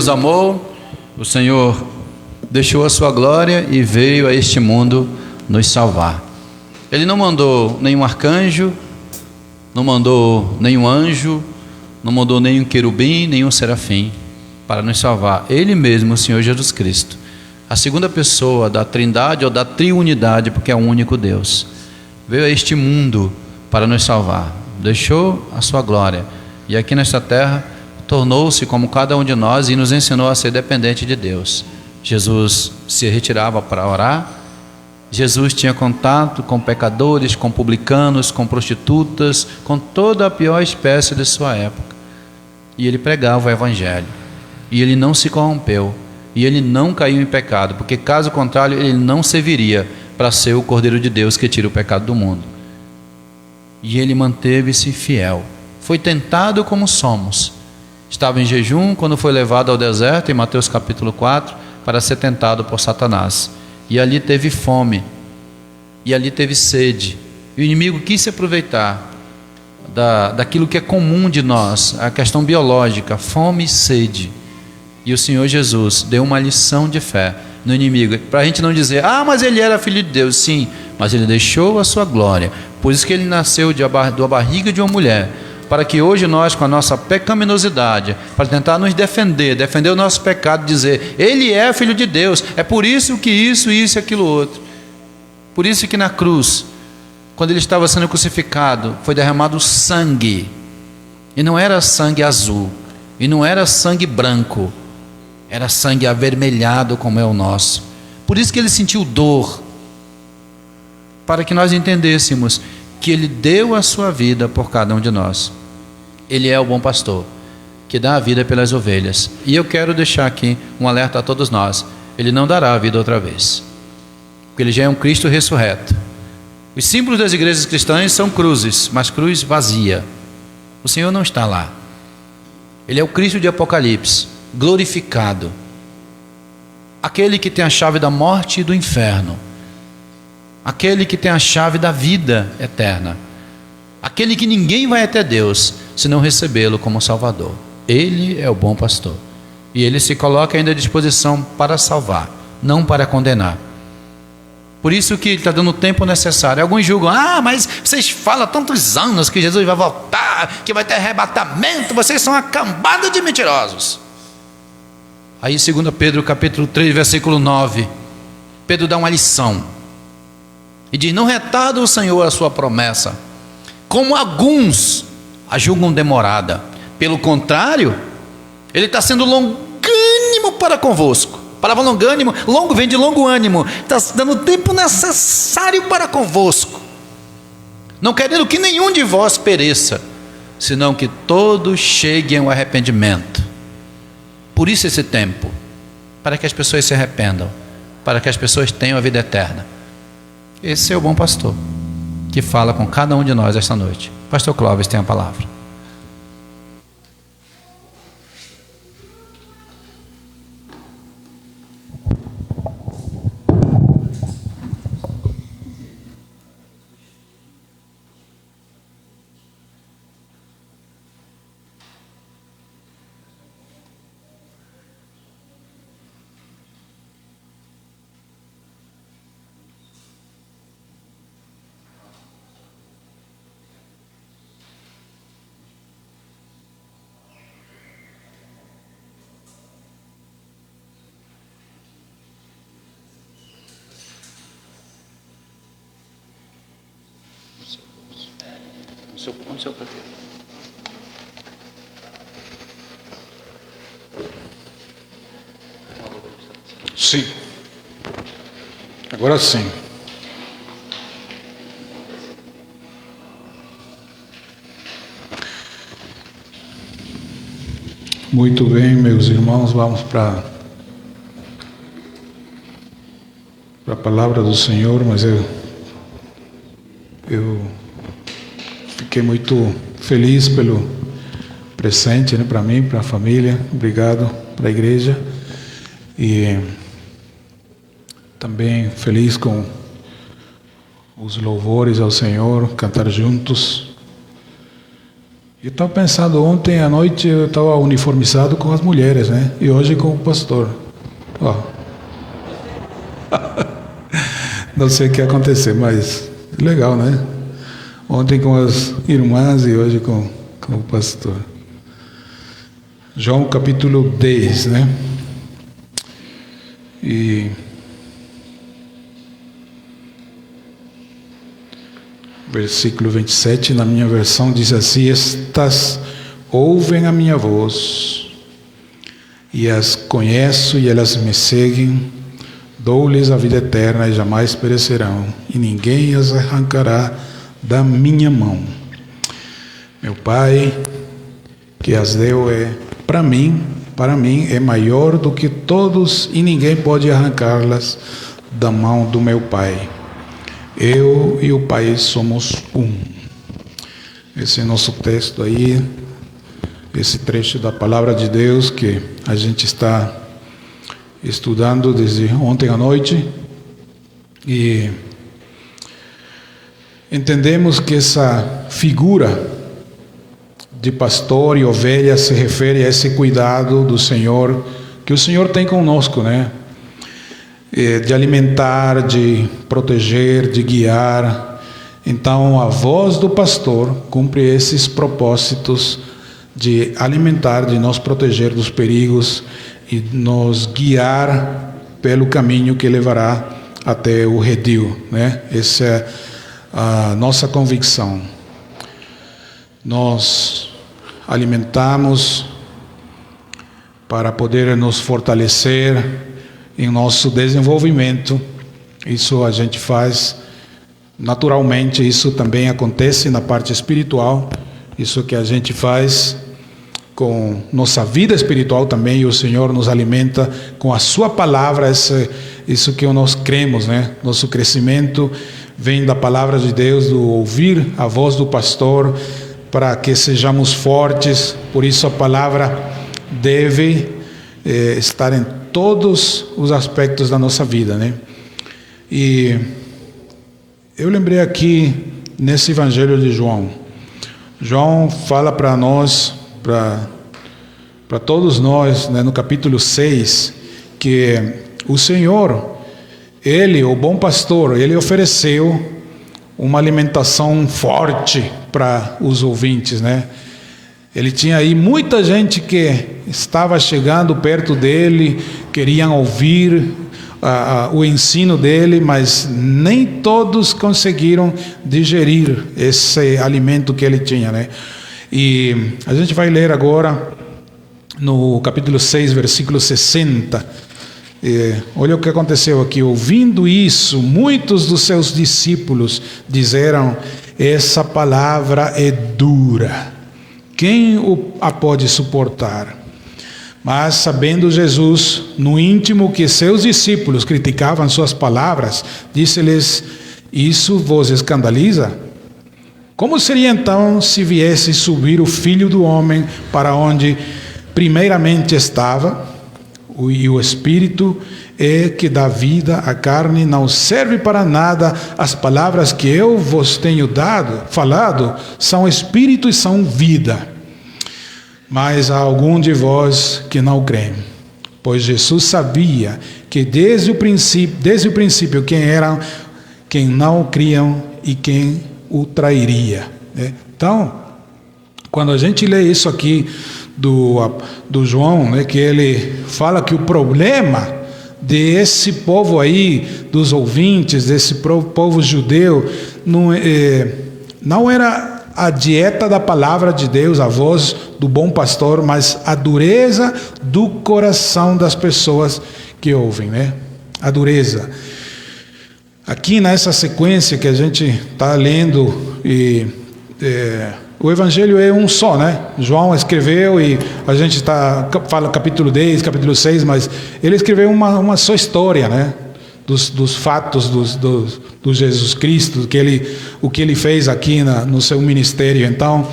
nos amou, o Senhor deixou a sua glória e veio a este mundo nos salvar. Ele não mandou nenhum arcanjo, não mandou nenhum anjo, não mandou nenhum querubim, nenhum serafim para nos salvar. Ele mesmo, o Senhor Jesus Cristo, a segunda pessoa da Trindade ou da triunidade, porque é um único Deus, veio a este mundo para nos salvar, deixou a sua glória e aqui nesta terra tornou-se como cada um de nós e nos ensinou a ser dependente de Deus. Jesus se retirava para orar, Jesus tinha contato com pecadores, com publicanos, com prostitutas, com toda a pior espécie de sua época, e ele pregava o evangelho, e ele não se corrompeu, e ele não caiu em pecado, porque caso contrário ele não serviria para ser o Cordeiro de Deus que tira o pecado do mundo. E ele manteve-se fiel, foi tentado como somos, estava em jejum quando foi levado ao deserto, em Mateus capítulo 4, para ser tentado por Satanás, e ali teve fome, e ali teve sede, e o inimigo quis se aproveitar daquilo que é comum de nós, a questão biológica, fome e sede, e o Senhor Jesus deu uma lição de fé no inimigo, para a gente não dizer, mas ele era filho de Deus. Sim, mas ele deixou a sua glória, por isso que ele nasceu da barriga de uma mulher, para que hoje nós, com a nossa pecaminosidade, para tentar nos defender o nosso pecado, dizer, ele é filho de Deus, é por isso que isso e aquilo outro. Por isso que na cruz, quando ele estava sendo crucificado, foi derramado sangue, e não era sangue azul, e não era sangue branco, era sangue avermelhado como é o nosso. Por isso que ele sentiu dor, para que nós entendêssemos que ele deu a sua vida por cada um de nós. Ele é o bom pastor, que dá a vida pelas ovelhas. E eu quero deixar aqui um alerta a todos nós: ele não dará a vida outra vez, porque ele já é um Cristo ressurreto. Os símbolos das igrejas cristãs são cruzes, mas cruz vazia. O Senhor não está lá. Ele é o Cristo de Apocalipse, glorificado, aquele que tem a chave da morte e do inferno, aquele que tem a chave da vida eterna, aquele que ninguém vai até Deus se não recebê-lo como Salvador. Ele é o bom pastor, e ele se coloca ainda à disposição para salvar, não para condenar. Por isso que ele está dando o tempo necessário. Alguns julgam, mas vocês falam há tantos anos que Jesus vai voltar, que vai ter arrebatamento, vocês são uma cambada de mentirosos. Aí 2 Pedro capítulo 3, versículo 9, Pedro dá uma lição e diz: não retarda o Senhor a sua promessa, como alguns a julgam demorada. Pelo contrário, ele está sendo longânimo para convosco. A palavra longânimo, longo vem de longo ânimo, está dando o tempo necessário para convosco, não querendo que nenhum de vós pereça, senão que todos cheguem ao arrependimento. Por isso esse tempo, para que as pessoas se arrependam, para que as pessoas tenham a vida eterna. Esse é o bom pastor, que fala com cada um de nós esta noite. Pastor Clóvis tem a palavra. Onde seu prefeito? Sim. Agora sim. Muito bem, meus irmãos, vamos para a palavra do Senhor, mas eu fiquei muito feliz pelo presente, para mim, para a família. Obrigado para a igreja. E também feliz com os louvores ao Senhor, cantar juntos. Eu estava pensando, ontem à noite eu estava uniformizado com as mulheres, né? E hoje com o pastor. Ó. Não sei o que aconteceu, mas legal, né? Ontem com as irmãs e hoje com o pastor. João capítulo 10, né? E versículo 27, na minha versão, diz assim: estas ouvem a minha voz, e as conheço, e elas me seguem. Dou-lhes a vida eterna, e jamais perecerão, e ninguém as arrancará da minha mão. Meu Pai, que as deu, para mim é maior do que todos, e ninguém pode arrancá-las da mão do meu Pai. Eu e o Pai somos um. Esse é nosso texto aí, esse trecho da palavra de Deus que a gente está estudando desde ontem à noite, e entendemos que essa figura de pastor e ovelha se refere a esse cuidado do Senhor, que o Senhor tem conosco, né? De alimentar, de proteger, de guiar. Então a voz do pastor cumpre esses propósitos de alimentar, de nos proteger dos perigos e nos guiar pelo caminho que levará até o redil, né? Essa é a nossa convicção. Nós alimentamos para poder nos fortalecer em nosso desenvolvimento. Isso a gente faz naturalmente, isso também acontece na parte espiritual. Isso que a gente faz com nossa vida espiritual também, e o Senhor nos alimenta com a sua palavra, isso que nós cremos, né? Nosso crescimento vem da palavra de Deus, do ouvir a voz do pastor, para que sejamos fortes. Por isso a palavra deve estar em todos os aspectos da nossa vida, né? E eu lembrei aqui nesse Evangelho de João. João fala para nós, para todos nós, né, no capítulo 6, que o Senhor, Ele, o bom pastor, Ele ofereceu uma alimentação forte para os ouvintes, né? Ele tinha aí muita gente que estava chegando perto dele, queriam ouvir o ensino dele, mas nem todos conseguiram digerir esse alimento que ele tinha, né? E a gente vai ler agora no capítulo 6, versículo 60. Olha o que aconteceu aqui. Ouvindo isso, muitos dos seus discípulos disseram: essa palavra é dura, quem a pode suportar? Mas sabendo Jesus no íntimo que seus discípulos criticavam suas palavras, disse-lhes: isso vos escandaliza? Como seria então se viesse subir o Filho do Homem para onde primeiramente estava? E o Espírito é que dá vida, a carne não serve para nada. As palavras que eu vos tenho falado, são Espírito e são vida. Mas há algum de vós que não creem. Pois Jesus sabia que desde o princípio quem não criam e quem o trairia. Então, quando a gente lê isso aqui do João, né, que ele fala que o problema desse povo aí, dos ouvintes, desse povo judeu, não era a dieta da palavra de Deus, a voz do bom pastor, mas a dureza do coração das pessoas que ouvem, né? A dureza. Aqui nessa sequência que a gente está lendo, o Evangelho é um só, né? João escreveu, e a gente fala capítulo 10, capítulo 6, mas ele escreveu uma só história, né? Dos fatos do Jesus Cristo, o que ele fez aqui no seu ministério. Então,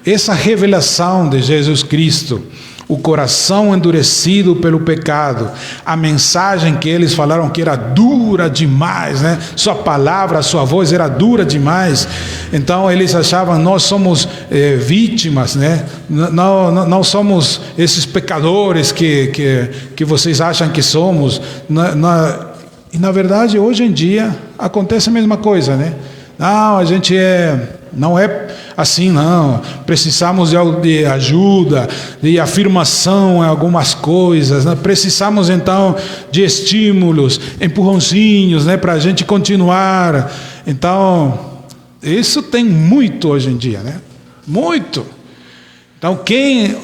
essa revelação de Jesus Cristo, o coração endurecido pelo pecado, a mensagem que eles falaram que era dura demais, né? Sua palavra, sua voz era dura demais, então eles achavam, nós somos vítimas, né? Não somos esses pecadores que vocês acham que somos. E na verdade, hoje em dia, acontece a mesma coisa, né? Não, a gente não é assim, não. Precisamos de ajuda, de afirmação em algumas coisas, né? Precisamos então de estímulos, empurrãozinhos, né? Para a gente continuar. Então, isso tem muito hoje em dia, né? Muito. Então, quem,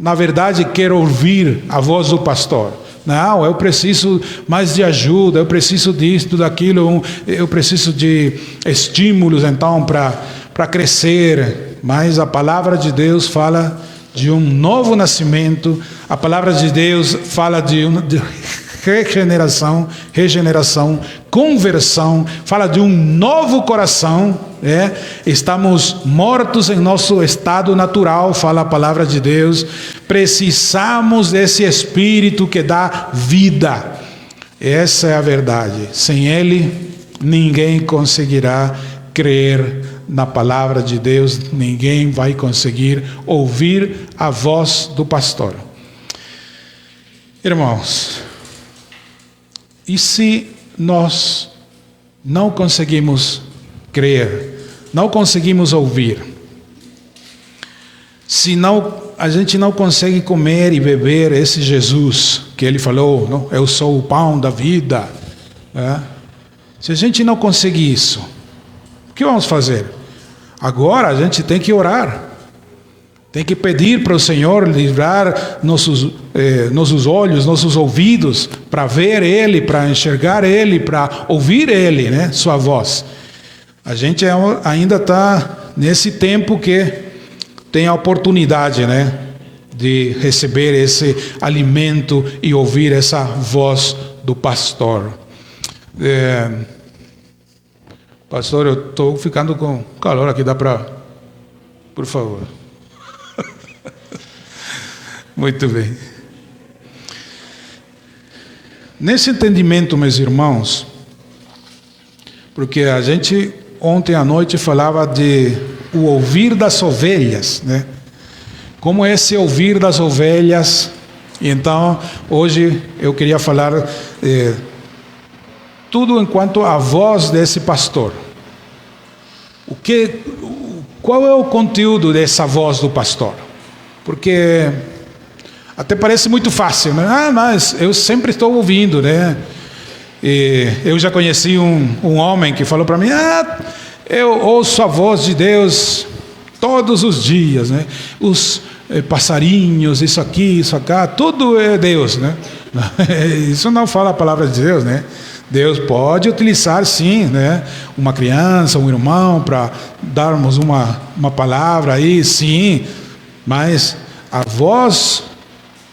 na verdade, quer ouvir a voz do pastor? Não, eu preciso mais de ajuda, eu preciso disso, daquilo, eu preciso de estímulos, então, para crescer. Mas a palavra de Deus fala de um novo nascimento, a palavra de Deus fala de regeneração, conversão, fala de um novo coração. Estamos mortos em nosso estado natural, fala a palavra de Deus. Precisamos desse Espírito que dá vida. Essa é a verdade. Sem Ele, ninguém conseguirá crer na palavra de Deus, ninguém vai conseguir ouvir a voz do pastor. Irmãos, e se nós não conseguimos crer, não conseguimos ouvir, se a gente não consegue comer e beber esse Jesus que Ele falou, não? Eu sou o pão da vida, se a gente não conseguir isso, o que vamos fazer? Agora a gente tem que orar, tem que pedir para o Senhor livrar nossos olhos, nossos ouvidos, para ver Ele, para enxergar Ele, para ouvir Ele, né? Sua voz. A gente ainda está nesse tempo que tem a oportunidade, né? De receber esse alimento e ouvir essa voz do pastor. Pastor, eu estou ficando com calor aqui, dá para... Por favor. Muito bem. Nesse entendimento, meus irmãos, porque a gente ontem à noite falava de o ouvir das ovelhas, né? Como é esse ouvir das ovelhas? E então, hoje eu queria falar tudo enquanto a voz desse pastor. Qual é o conteúdo dessa voz do pastor? Porque até parece muito fácil, né? Mas eu sempre estou ouvindo, né? E eu já conheci um homem que falou para mim: eu ouço a voz de Deus todos os dias, né? Os passarinhos, isso aqui, isso acá, tudo é Deus, né? Isso não fala a palavra de Deus, né? Deus pode utilizar, sim, né? Uma criança, um irmão, para darmos uma palavra aí, sim, mas a voz,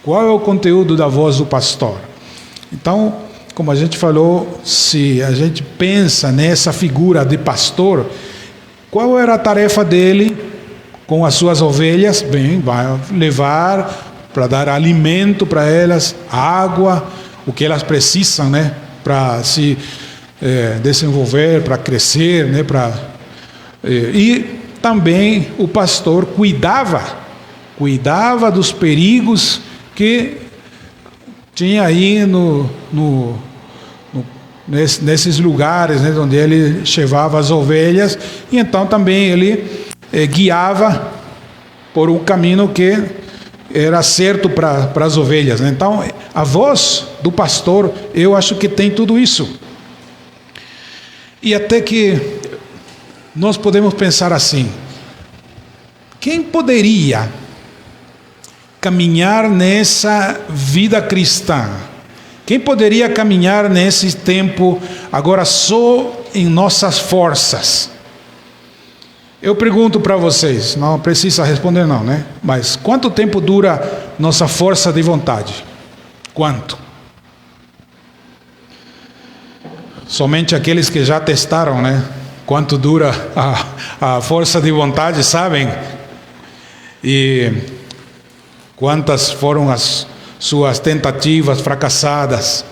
qual é o conteúdo da voz do pastor? Então, como a gente falou, se a gente pensa nessa figura de pastor, qual era a tarefa dele com as suas ovelhas? Bem, vai levar para dar alimento para elas, água, o que elas precisam, né? Para se desenvolver, para crescer, né? E também o pastor cuidava dos perigos que tinha aí nesses lugares, né, onde ele levava as ovelhas, e então também ele guiava por um caminho que era certo para as ovelhas, né? Então, a voz do pastor, eu acho que tem tudo isso. E até que nós podemos pensar assim: quem poderia caminhar nessa vida cristã? Quem poderia caminhar nesse tempo agora só em nossas forças? Eu pergunto para vocês, não precisa responder não, né? Mas quanto tempo dura nossa força de vontade? Quanto? Somente aqueles que já testaram, né? Quanto dura a força de vontade, sabem? E Quantas foram as suas tentativas fracassadas?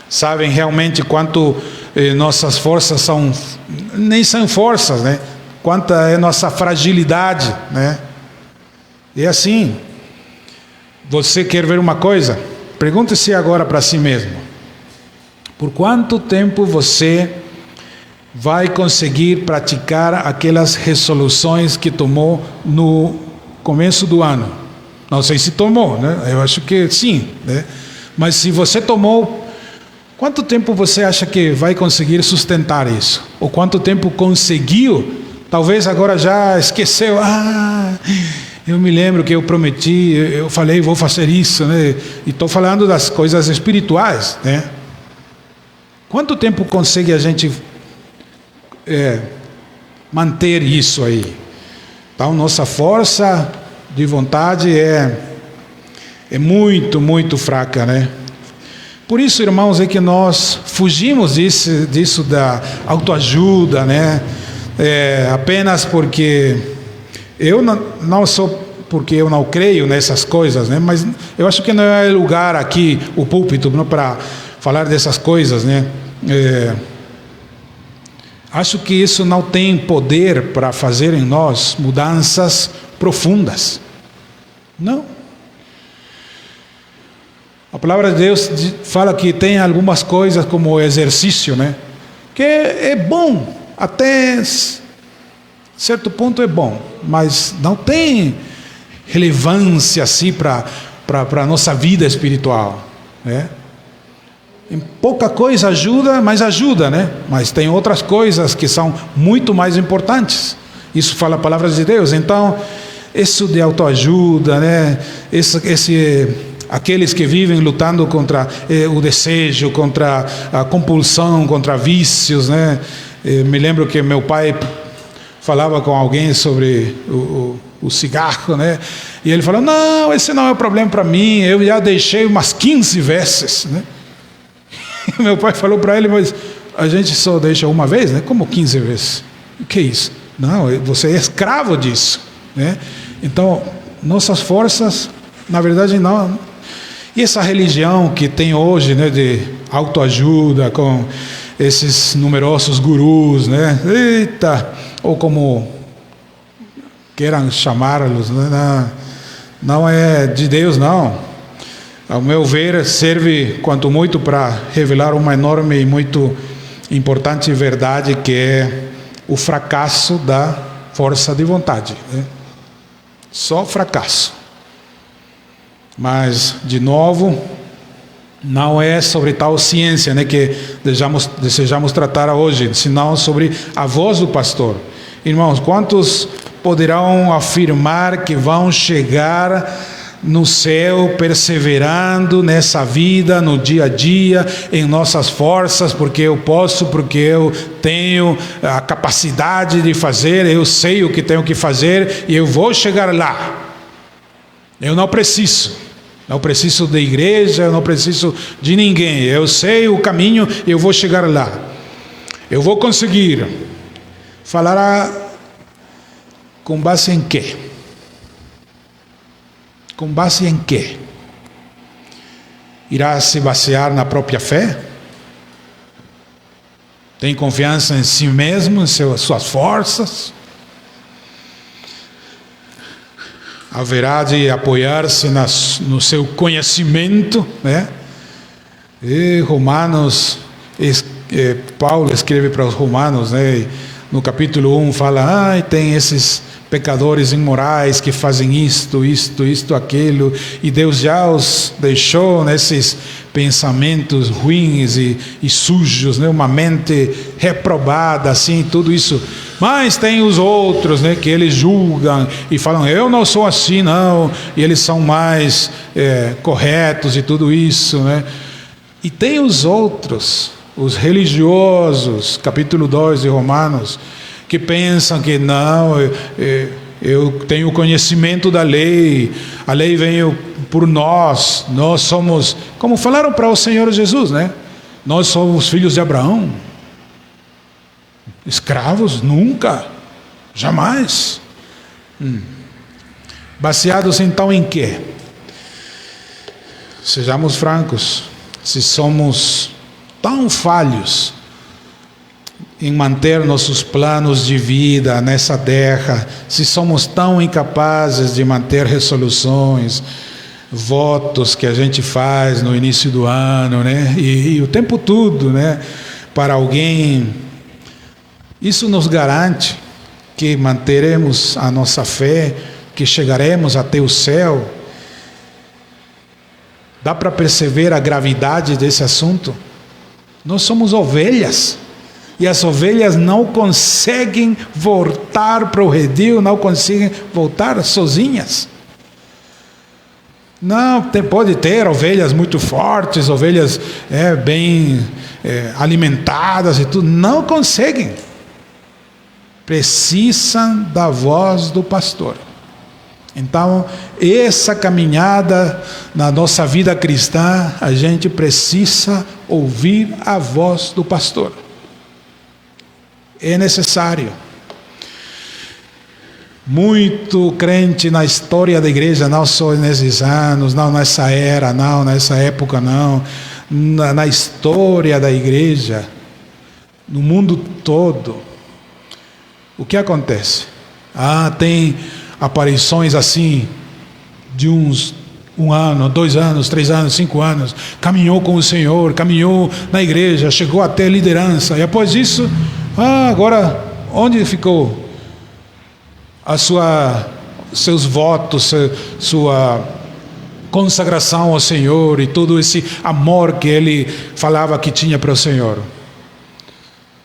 Sabem realmente quanto nossas forças são, nem são forças, né? Quanta é nossa fragilidade, né? E assim, você quer ver uma coisa? Pergunte-se agora para si mesmo: por quanto tempo você vai conseguir praticar aquelas resoluções que tomou no começo do ano? Não sei se tomou, né? Eu acho que sim, né? Mas se você tomou, quanto tempo você acha que vai conseguir sustentar isso? Ou quanto tempo conseguiu? Talvez agora já esqueceu. Eu me lembro que eu prometi, eu falei, vou fazer isso, né? E estou falando das coisas espirituais, né? Quanto tempo consegue a gente manter isso aí? Então, nossa força de vontade é muito, muito fraca, né? Por isso, irmãos, é que nós fugimos disso da autoajuda, né? Apenas porque eu não sou, porque eu não creio nessas coisas, né? Mas eu acho que não é lugar aqui, o púlpito, para falar dessas coisas, né? Acho que isso não tem poder para fazer em nós mudanças profundas. Não. A palavra de Deus fala que tem algumas coisas como o exercício, né? Que é bom, até certo ponto é bom, mas não tem relevância assim para a nossa vida espiritual, né? Em pouca coisa ajuda, né? Mas tem outras coisas que são muito mais importantes. Isso fala a palavra de Deus. Então, isso de autoajuda, né? Aqueles que vivem lutando contra o desejo, contra a compulsão, contra vícios, né? Me lembro que meu pai falava com alguém sobre o cigarro, né? E ele falou: não, esse não é o problema para mim, eu já deixei umas 15 vezes, né? E meu pai falou para ele: mas a gente só deixa uma vez, né? Como 15 vezes? O que é isso? Não, você é escravo disso, né? Então, nossas forças, na verdade, não. E essa religião que tem hoje, né, de autoajuda, com esses numerosos gurus, né? Eita! Ou como queiram chamá-los, né? Não é de Deus, não. Ao meu ver, serve quanto muito para revelar uma enorme e muito importante verdade, que é o fracasso da força de vontade, né? Só fracasso. Mas, de novo, não é sobre tal ciência, né, que desejamos tratar hoje, senão sobre a voz do pastor. Irmãos, quantos poderão afirmar que vão chegar no céu perseverando nessa vida, no dia a dia, em nossas forças, porque eu posso, porque eu tenho a capacidade de fazer, eu sei o que tenho que fazer e eu vou chegar lá? Eu não preciso de igreja, eu não preciso de ninguém, eu sei o caminho, eu vou chegar lá, eu vou conseguir. Falará com base em quê? Com base em quê? Irá se basear na própria fé? Tem confiança em si mesmo, em suas forças? Haverá de apoiar-se no seu conhecimento, né? E Paulo escreve para os Romanos, né? No capítulo 1 fala: tem esses pecadores imorais que fazem isto, aquilo, e Deus já os deixou nesses pensamentos ruins e sujos, né? Uma mente reprobada, assim, tudo isso. Mas tem os outros, né, que eles julgam e falam: eu não sou assim, não, e eles são mais corretos e tudo isso, né? E tem os outros, os religiosos, capítulo 2 de Romanos, que pensam que não, eu tenho conhecimento da lei, a lei veio por nós somos, como falaram para o Senhor Jesus, né? Nós somos filhos de Abraão. Escravos? Nunca, jamais. Baseados então em quê? sejamos francos, se somos tão falhos em manter nossos planos de vida nessa terra, se somos tão incapazes de manter resoluções, votos que a gente faz no início do ano, né? E o tempo todo, né? Para alguém, isso nos garante que manteremos a nossa fé, que chegaremos até o céu. Dá para perceber a gravidade desse assunto? Nós somos ovelhas. E as ovelhas não conseguem voltar para o redil, não conseguem voltar sozinhas. Não, pode ter ovelhas muito fortes, ovelhas bem alimentadas e tudo. Não conseguem. Precisam da voz do pastor. Então, essa caminhada na nossa vida cristã, a gente precisa ouvir a voz do pastor. É necessário. Muito crente na história da igreja, não só nesses anos, não nessa era, não nessa época, não, na história da igreja, no mundo todo. O que acontece? Tem aparições assim, de um ano, 2 anos, 3 anos, 5 anos, caminhou com o Senhor, caminhou na igreja, chegou até a liderança, e após isso, agora, onde ficou seus votos, sua consagração ao Senhor e todo esse amor que ele falava que tinha para o Senhor?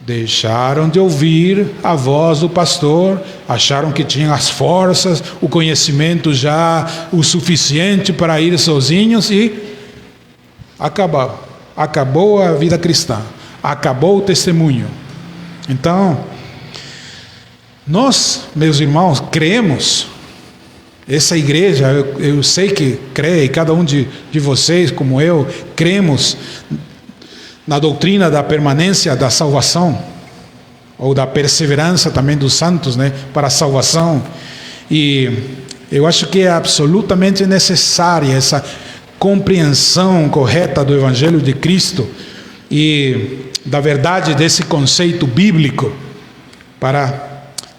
Deixaram de ouvir a voz do pastor, acharam que tinham as forças, o conhecimento já o suficiente para ir sozinhos e acabou a vida cristã, acabou o testemunho. Então, nós, meus irmãos, cremos, essa igreja, eu sei que crê, e cada um de vocês, como eu, cremos na doutrina da permanência da salvação, ou da perseverança também dos santos, né, para a salvação. E eu acho que é absolutamente necessária essa compreensão correta do Evangelho de Cristo e da verdade desse conceito bíblico para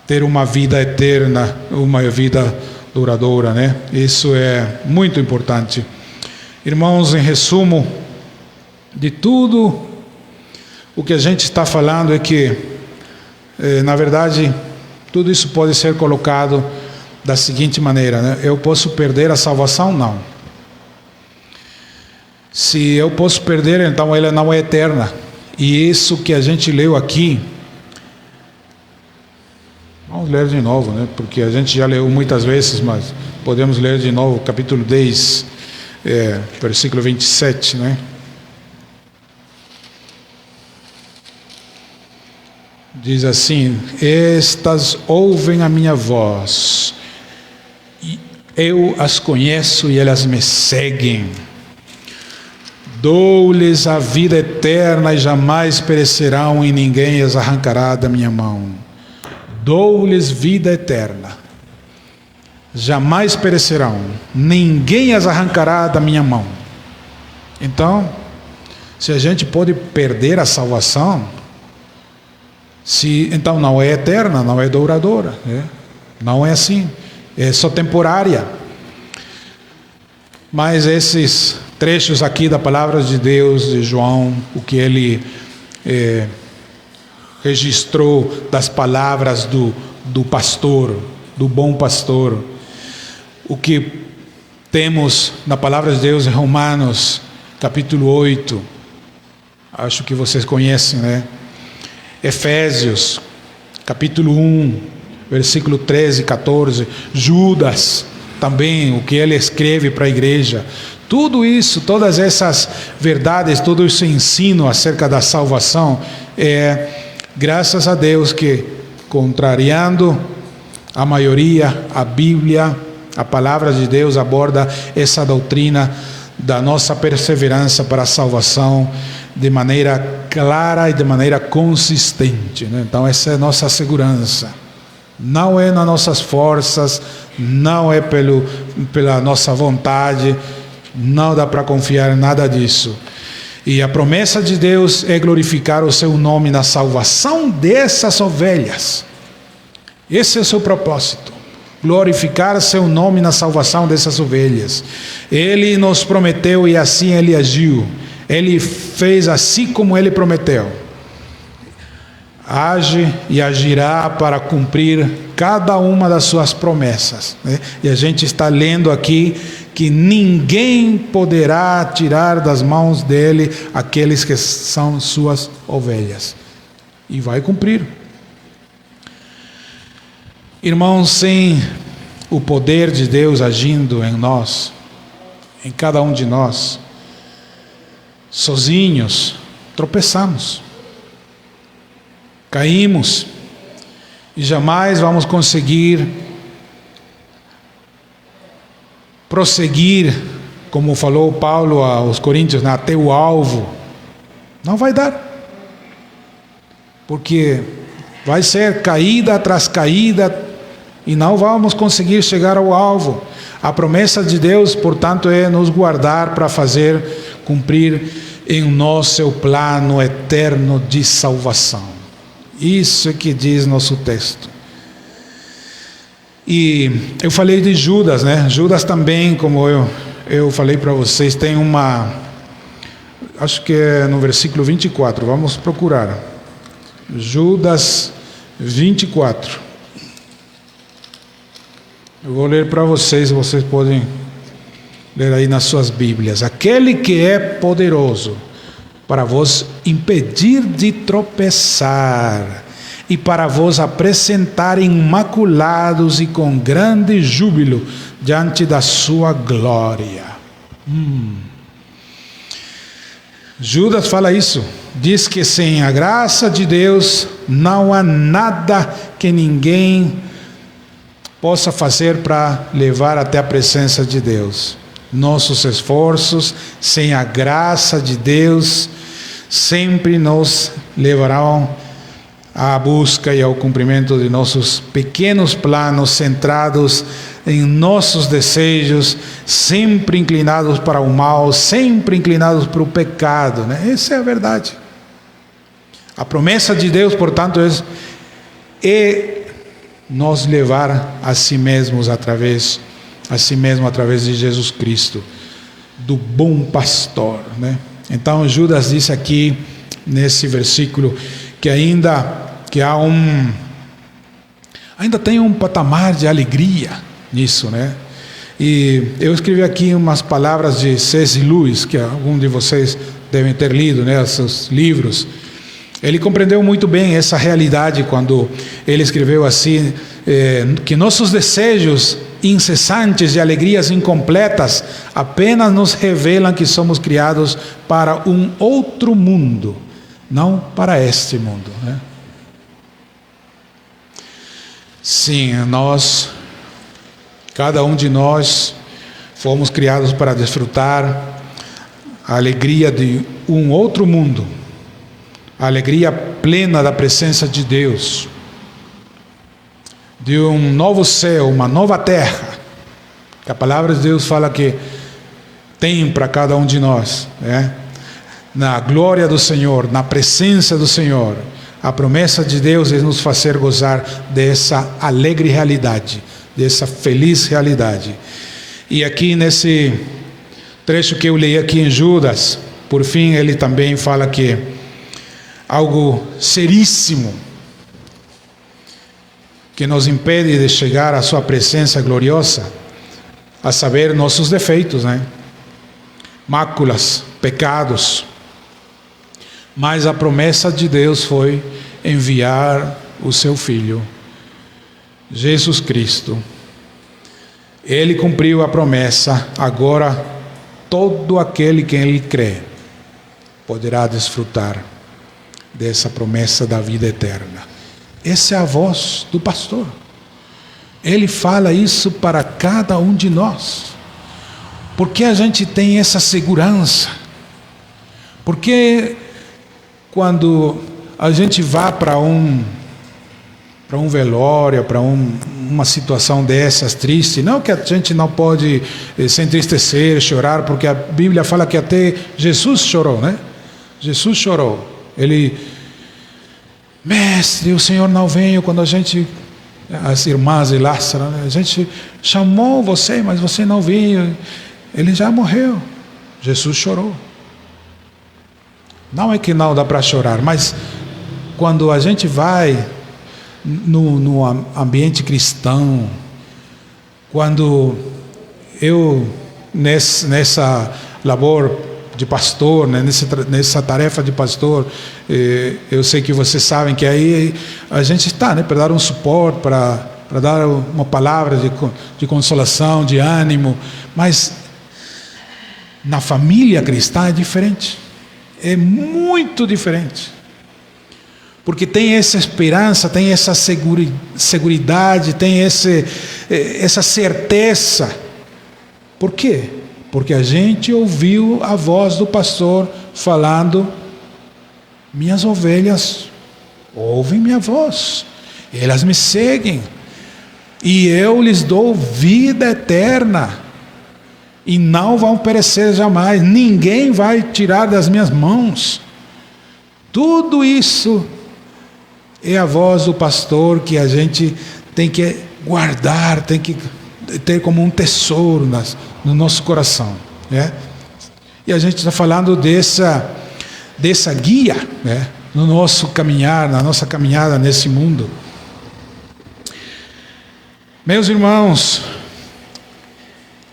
ter uma vida eterna, uma vida duradoura, né? Isso é muito importante. Irmãos, em resumo de tudo o que a gente está falando é que, na verdade, tudo isso pode ser colocado da seguinte maneira, né? Eu posso perder a salvação? Não. Se eu posso perder, então ela não é eterna. E isso que a gente leu aqui, vamos ler de novo, né? Porque a gente já leu muitas vezes, mas podemos ler de novo, capítulo 10, versículo 27, né? Diz assim: estas ouvem a minha voz, e eu as conheço e elas me seguem. Dou-lhes a vida eterna e jamais perecerão, e ninguém as arrancará da minha mão. Dou-lhes vida eterna, jamais perecerão, ninguém as arrancará da minha mão. Então, se a gente pode perder a salvação, então não é eterna, não é duradoura, né? Não é assim, é só temporária. Mas esses trechos aqui da palavra de Deus, de João, o que ele registrou das palavras do pastor, do bom pastor, o que temos na palavra de Deus em Romanos, capítulo 8, acho que vocês conhecem, né? Efésios, capítulo 1, versículo 13 e 14, Judas, também, o que ele escreve para a igreja. Tudo isso, todas essas verdades, todo esse ensino acerca da salvação, graças a Deus que, contrariando a maioria, a Bíblia, a palavra de Deus aborda essa doutrina da nossa perseverança para a salvação de maneira clara e de maneira consistente, né? Então essa é a nossa segurança. Não é nas nossas forças, não é pela nossa vontade, Não dá para confiar em nada disso. E a promessa de Deus é glorificar o seu nome na salvação dessas ovelhas. Esse é o seu propósito. Glorificar seu nome na salvação dessas ovelhas. Ele nos prometeu e assim Ele agiu. Ele fez assim como Ele prometeu. Age e agirá para cumprir cada uma das suas promessas, né? E a gente está lendo aqui que ninguém poderá tirar das mãos dele aqueles que são suas ovelhas. E vai cumprir. Irmãos, sem o poder de Deus agindo em nós, em cada um de nós, sozinhos, tropeçamos, caímos, e jamais vamos conseguir prosseguir, como falou Paulo aos Coríntios, até o alvo. Não vai dar, porque vai ser caída tras caída, e não vamos conseguir chegar ao alvo. A promessa de Deus, portanto, é nos guardar para fazer cumprir em nós seu plano eterno de salvação. Isso é que diz nosso texto. E eu falei de Judas, né? Judas também, como eu falei para vocês, tem uma, acho que é no versículo 24, vamos procurar. Judas 24. Eu vou ler para vocês podem ler aí nas suas Bíblias. Aquele que é poderoso para vos impedir de tropeçar e para vos apresentar imaculados e com grande júbilo diante da sua glória. Judas fala isso, diz que sem a graça de Deus não há nada que ninguém possa fazer para levar até a presença de Deus. Nossos esforços, sem a graça de Deus, sempre nos levarão à busca e ao cumprimento de nossos pequenos planos centrados em nossos desejos, sempre inclinados para o mal, sempre inclinados para o pecado, né? Essa é a verdade. A promessa de Deus, portanto, é nos levar a si mesmos através de Jesus Cristo, do bom pastor, né? Então Judas disse aqui nesse versículo que ainda tem um patamar de alegria nisso, né? E eu escrevi aqui umas palavras de C.S. Lewis, que algum de vocês devem ter lido, né, seus livros. Ele compreendeu muito bem essa realidade quando ele escreveu assim, que nossos desejos incessantes de alegrias incompletas apenas nos revelam que somos criados para um outro mundo, não para este mundo, né? Sim, cada um de nós fomos criados para desfrutar a alegria de um outro mundo, a alegria plena da presença de Deus, de um novo céu, uma nova terra, que a palavra de Deus fala que tem para cada um de nós, né? Na glória do Senhor, na presença do Senhor. A promessa de Deus é nos fazer gozar dessa alegre realidade, dessa feliz realidade. E aqui nesse trecho que eu li aqui em Judas, por fim, ele também fala que algo seríssimo que nos impede de chegar à sua presença gloriosa, a saber, nossos defeitos, né? Máculas, pecados. Mas a promessa de Deus foi enviar o seu Filho, Jesus Cristo. Ele cumpriu a promessa. Agora todo aquele que nele crê poderá desfrutar dessa promessa da vida eterna. Essa é a voz do pastor. Ele fala isso para cada um de nós. Porque a gente tem essa segurança? Porque quando a gente vai para um um velório, para uma situação dessas triste. Não que a gente não pode se entristecer, chorar, porque a Bíblia fala que até Jesus chorou, né? Jesus chorou. Ele, mestre, o Senhor não veio quando a gente, as irmãs de Lázaro, né? A gente chamou você, mas você não veio. Ele já morreu. Jesus chorou. Não é que não dá para chorar, mas quando a gente vai no ambiente cristão, quando eu nessa labor de pastor, né, nessa tarefa de pastor, eu sei que vocês sabem que aí a gente está, né, para dar um suporte, para dar uma palavra de consolação, de ânimo, mas na família cristã é diferente. É muito diferente, porque tem essa esperança, tem essa seguridade, tem essa certeza. Por quê? Porque a gente ouviu a voz do pastor falando: minhas ovelhas ouvem minha voz, elas me seguem, e eu lhes dou vida eterna, e não vão perecer jamais, ninguém vai tirar das minhas mãos. Tudo isso é a voz do pastor que a gente tem que guardar, tem que ter como um tesouro no nosso coração, né? E a gente está falando dessa guia, né, no nosso caminhar, na nossa caminhada nesse mundo. Meus irmãos,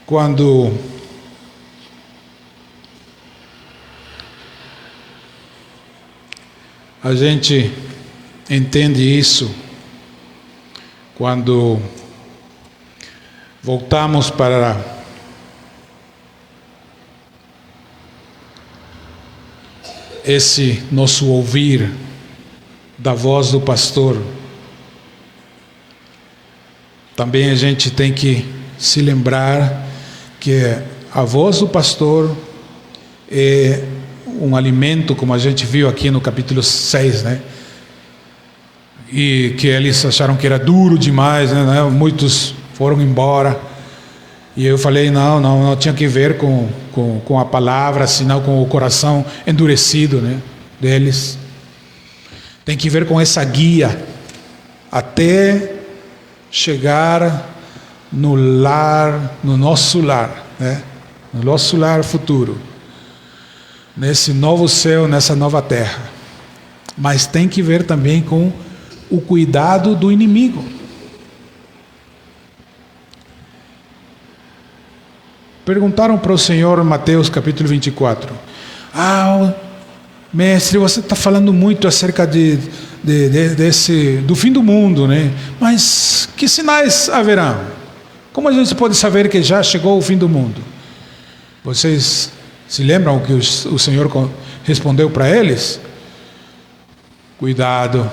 quando a gente entende isso, quando voltamos para esse nosso ouvir da voz do pastor, também a gente tem que se lembrar que a voz do pastor é um alimento, como a gente viu aqui no capítulo 6, né? E que eles acharam que era duro demais, né? Muitos foram embora. E eu falei, não tinha que ver com a palavra, senão com o coração endurecido, né, deles. Tem que ver com essa guia, até chegar no lar, no nosso lar, né? No nosso lar futuro, nesse novo céu, nessa nova terra. Mas tem que ver também com o cuidado do inimigo. Perguntaram para o Senhor, Mateus capítulo 24, mestre, você está falando muito acerca do fim do mundo, né? Mas que sinais haverão? Como a gente pode saber que já chegou o fim do mundo? Vocês se lembram o que o Senhor respondeu para eles? Cuidado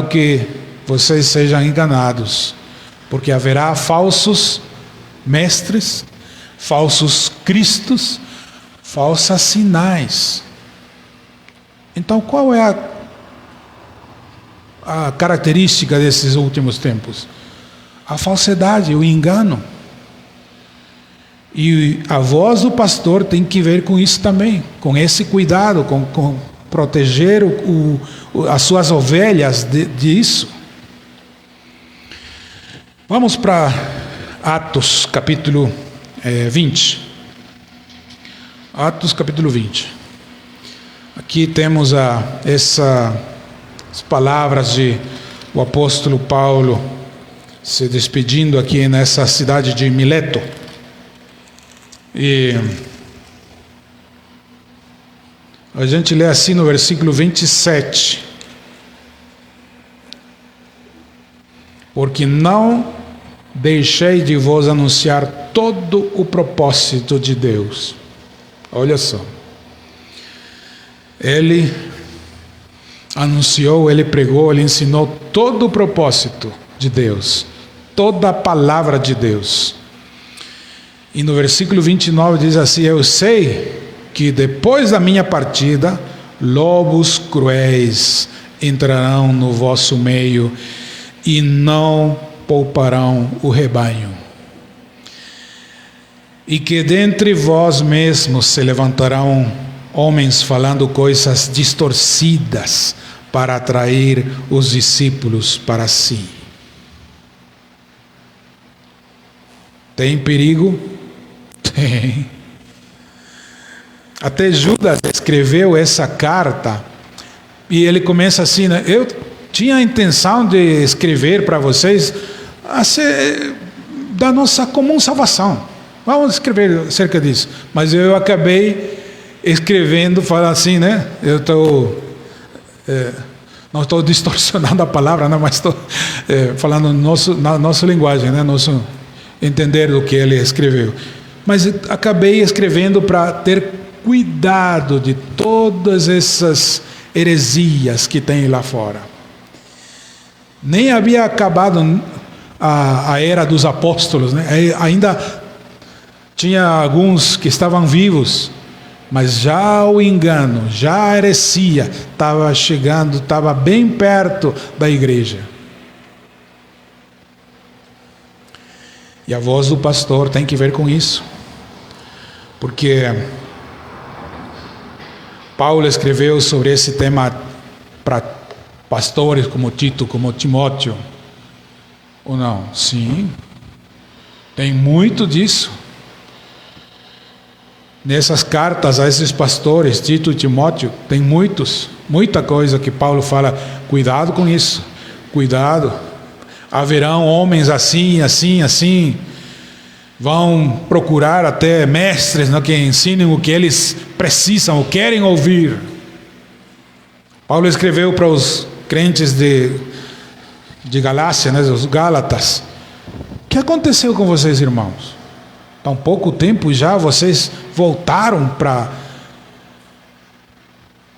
que vocês sejam enganados, porque haverá falsos mestres, falsos cristos, falsas sinais. Então, qual é a característica desses últimos tempos? A falsidade, o engano. E a voz do pastor tem que ver com isso também, com esse cuidado, com proteger as suas ovelhas disso. Vamos para Atos capítulo 20. Atos capítulo 20. Aqui temos essas palavras de o apóstolo Paulo se despedindo aqui nessa cidade de Mileto. E a gente lê assim no versículo 27. Porque não deixei de vos anunciar todo o propósito de Deus. Olha só. Ele anunciou, ele pregou, ele ensinou todo o propósito de Deus, toda a palavra de Deus. E no versículo 29 diz assim: eu sei que depois da minha partida, lobos cruéis entrarão no vosso meio e não pouparão o rebanho. E que dentre vós mesmos se levantarão homens falando coisas distorcidas para atrair os discípulos para si. Tem perigo? Tem. Até Judas escreveu essa carta e ele começa assim, né? Eu tinha a intenção de escrever para vocês da nossa comum salvação. Vamos escrever acerca disso. Mas eu acabei escrevendo, falando assim, né? Eu estou... não estou distorcionando a palavra, não, mas estou falando na nossa linguagem, né? Nosso entender do que ele escreveu. Mas acabei escrevendo para ter cuidado de todas essas heresias que tem lá fora. Nem havia acabado a era dos apóstolos, né? Ainda tinha alguns que estavam vivos, mas já o engano, já a heresia estava chegando, estava bem perto da igreja. E a voz do pastor tem que ver com isso, porque Paulo escreveu sobre esse tema para pastores como Tito, como Timóteo, ou não? Sim, tem muito disso. Nessas cartas a esses pastores, Tito e Timóteo, tem muita coisa que Paulo fala, cuidado com isso, cuidado, haverão homens assim, assim, assim, vão procurar até mestres, né, que ensinem o que eles precisam ou querem ouvir. Paulo escreveu para os crentes de Galácia, né, os Gálatas, o que aconteceu com vocês, irmãos? Tão pouco tempo já vocês voltaram para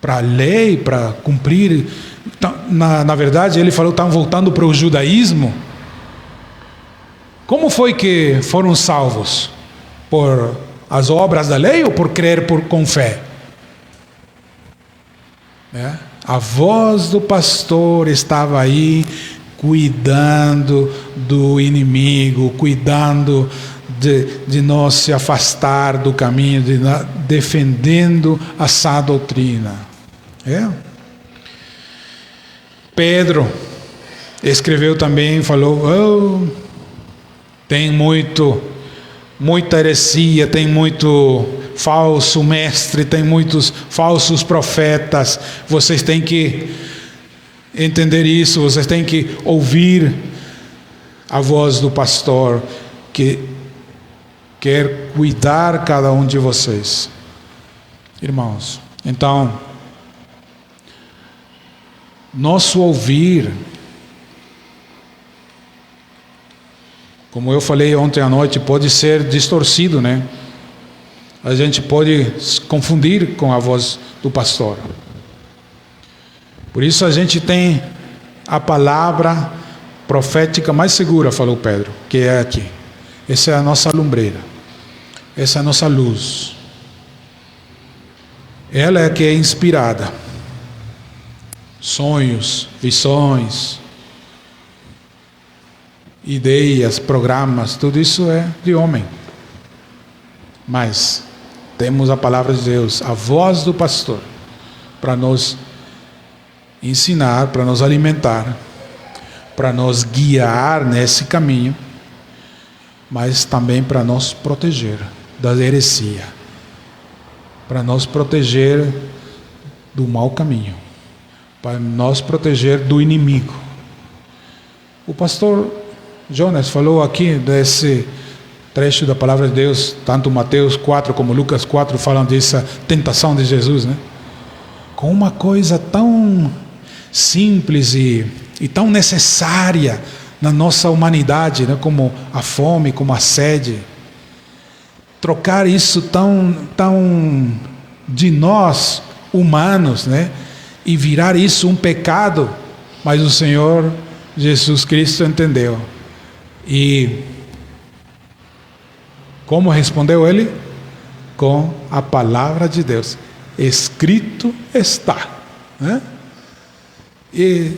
a lei, para cumprir. Na verdade, ele falou que estavam voltando para o judaísmo. Como foi que foram salvos? Por as obras da lei ou por crer com fé? A voz do pastor estava aí, cuidando do inimigo, cuidando de nós se afastar do caminho, defendendo a sã doutrina. Pedro escreveu também, falou, tem muita heresia, tem muito falso mestre, tem muitos falsos profetas, vocês têm que entender isso, vocês têm que ouvir a voz do pastor, que quer cuidar cada um de vocês. Irmãos, então, nosso ouvir, como eu falei ontem à noite, pode ser distorcido, né? A gente pode se confundir com a voz do pastor. Por isso a gente tem a palavra profética mais segura, falou Pedro, que é aqui. Essa é a nossa lumbreira. Essa é a nossa luz. Ela é que é inspirada. Sonhos, visões, ideias, programas, tudo isso é de homem. Mas temos a palavra de Deus, a voz do pastor, para nos ensinar, para nos alimentar, para nos guiar nesse caminho, mas também para nos proteger da heresia, para nos proteger do mau caminho, para nos proteger do inimigo. O pastor Jonas falou aqui desse trecho da palavra de Deus, tanto Mateus 4 como Lucas 4 falam dessa tentação de Jesus, né? Com uma coisa tão simples e tão necessária na nossa humanidade, né? Como a fome, como a sede. Trocar isso tão de nós humanos, né? E virar isso um pecado, mas o Senhor Jesus Cristo entendeu. E como respondeu ele? Com a palavra de Deus. Escrito está, né? E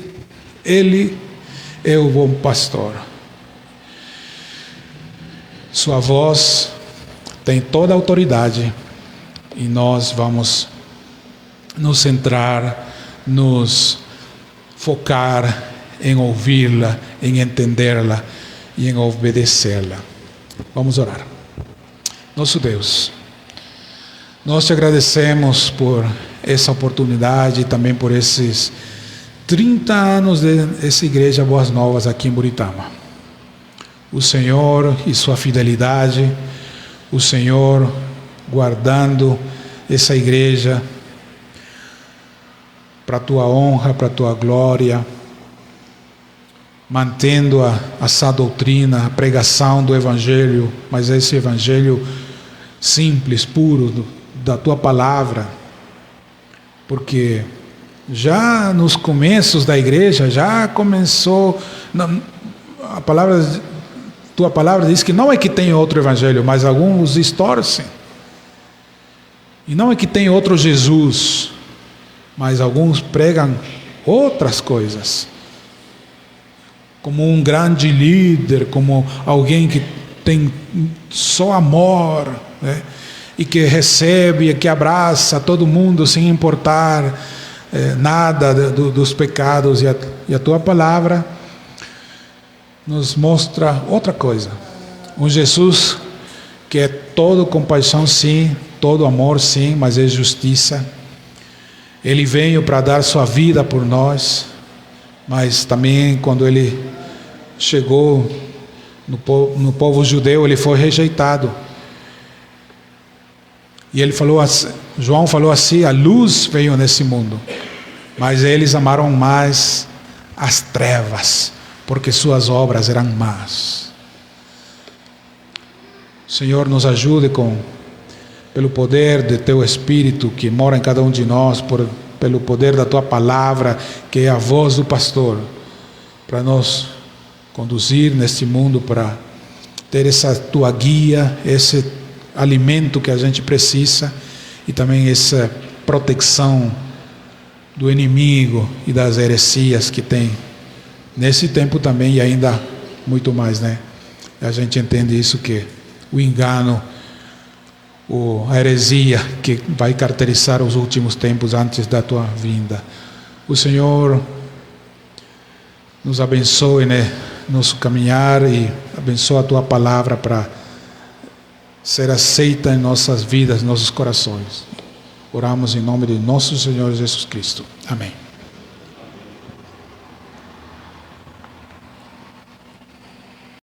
Ele é o bom pastor. Sua voz tem toda a autoridade e nós vamos nos centrar, nos focar em ouvi-la, em entendê-la e em obedecê-la. Vamos orar. Nosso Deus, nós te agradecemos por essa oportunidade e também por esses 30 anos dessa igreja Boas Novas aqui em Buritama. O Senhor e sua fidelidade, o Senhor guardando essa igreja para a tua honra, para a tua glória, mantendo a sã doutrina, a pregação do Evangelho, mas esse Evangelho simples, puro, da tua palavra, porque já nos começos da igreja, já começou, tua palavra diz que não é que tem outro Evangelho, mas alguns distorcem, e não é que tem outro Jesus, mas alguns pregam outras coisas, como um grande líder, como alguém que tem só amor, né? E que recebe, e que abraça todo mundo sem importar nada dos pecados, e a tua palavra nos mostra outra coisa, um Jesus que é todo compaixão sim, todo amor sim, mas é justiça. Ele veio para dar sua vida por nós, mas também quando ele chegou no povo judeu, ele foi rejeitado. E ele falou assim, João falou assim: a luz veio nesse mundo, mas eles amaram mais as trevas, porque suas obras eram más. Senhor, nos ajude pelo poder de teu Espírito que mora em cada um de nós, pelo poder da tua palavra, que é a voz do pastor, para nos conduzir neste mundo, para ter essa tua guia, esse alimento que a gente precisa, e também essa proteção do inimigo e das heresias que tem nesse tempo também, e ainda muito mais, né? A gente entende isso, que o engano, a heresia que vai caracterizar os últimos tempos antes da tua vinda. O Senhor nos abençoe, né, nosso caminhar, e abençoe a tua palavra para ser aceita em nossas vidas, nossos corações. Oramos em nome de nosso Senhor Jesus Cristo. Amém.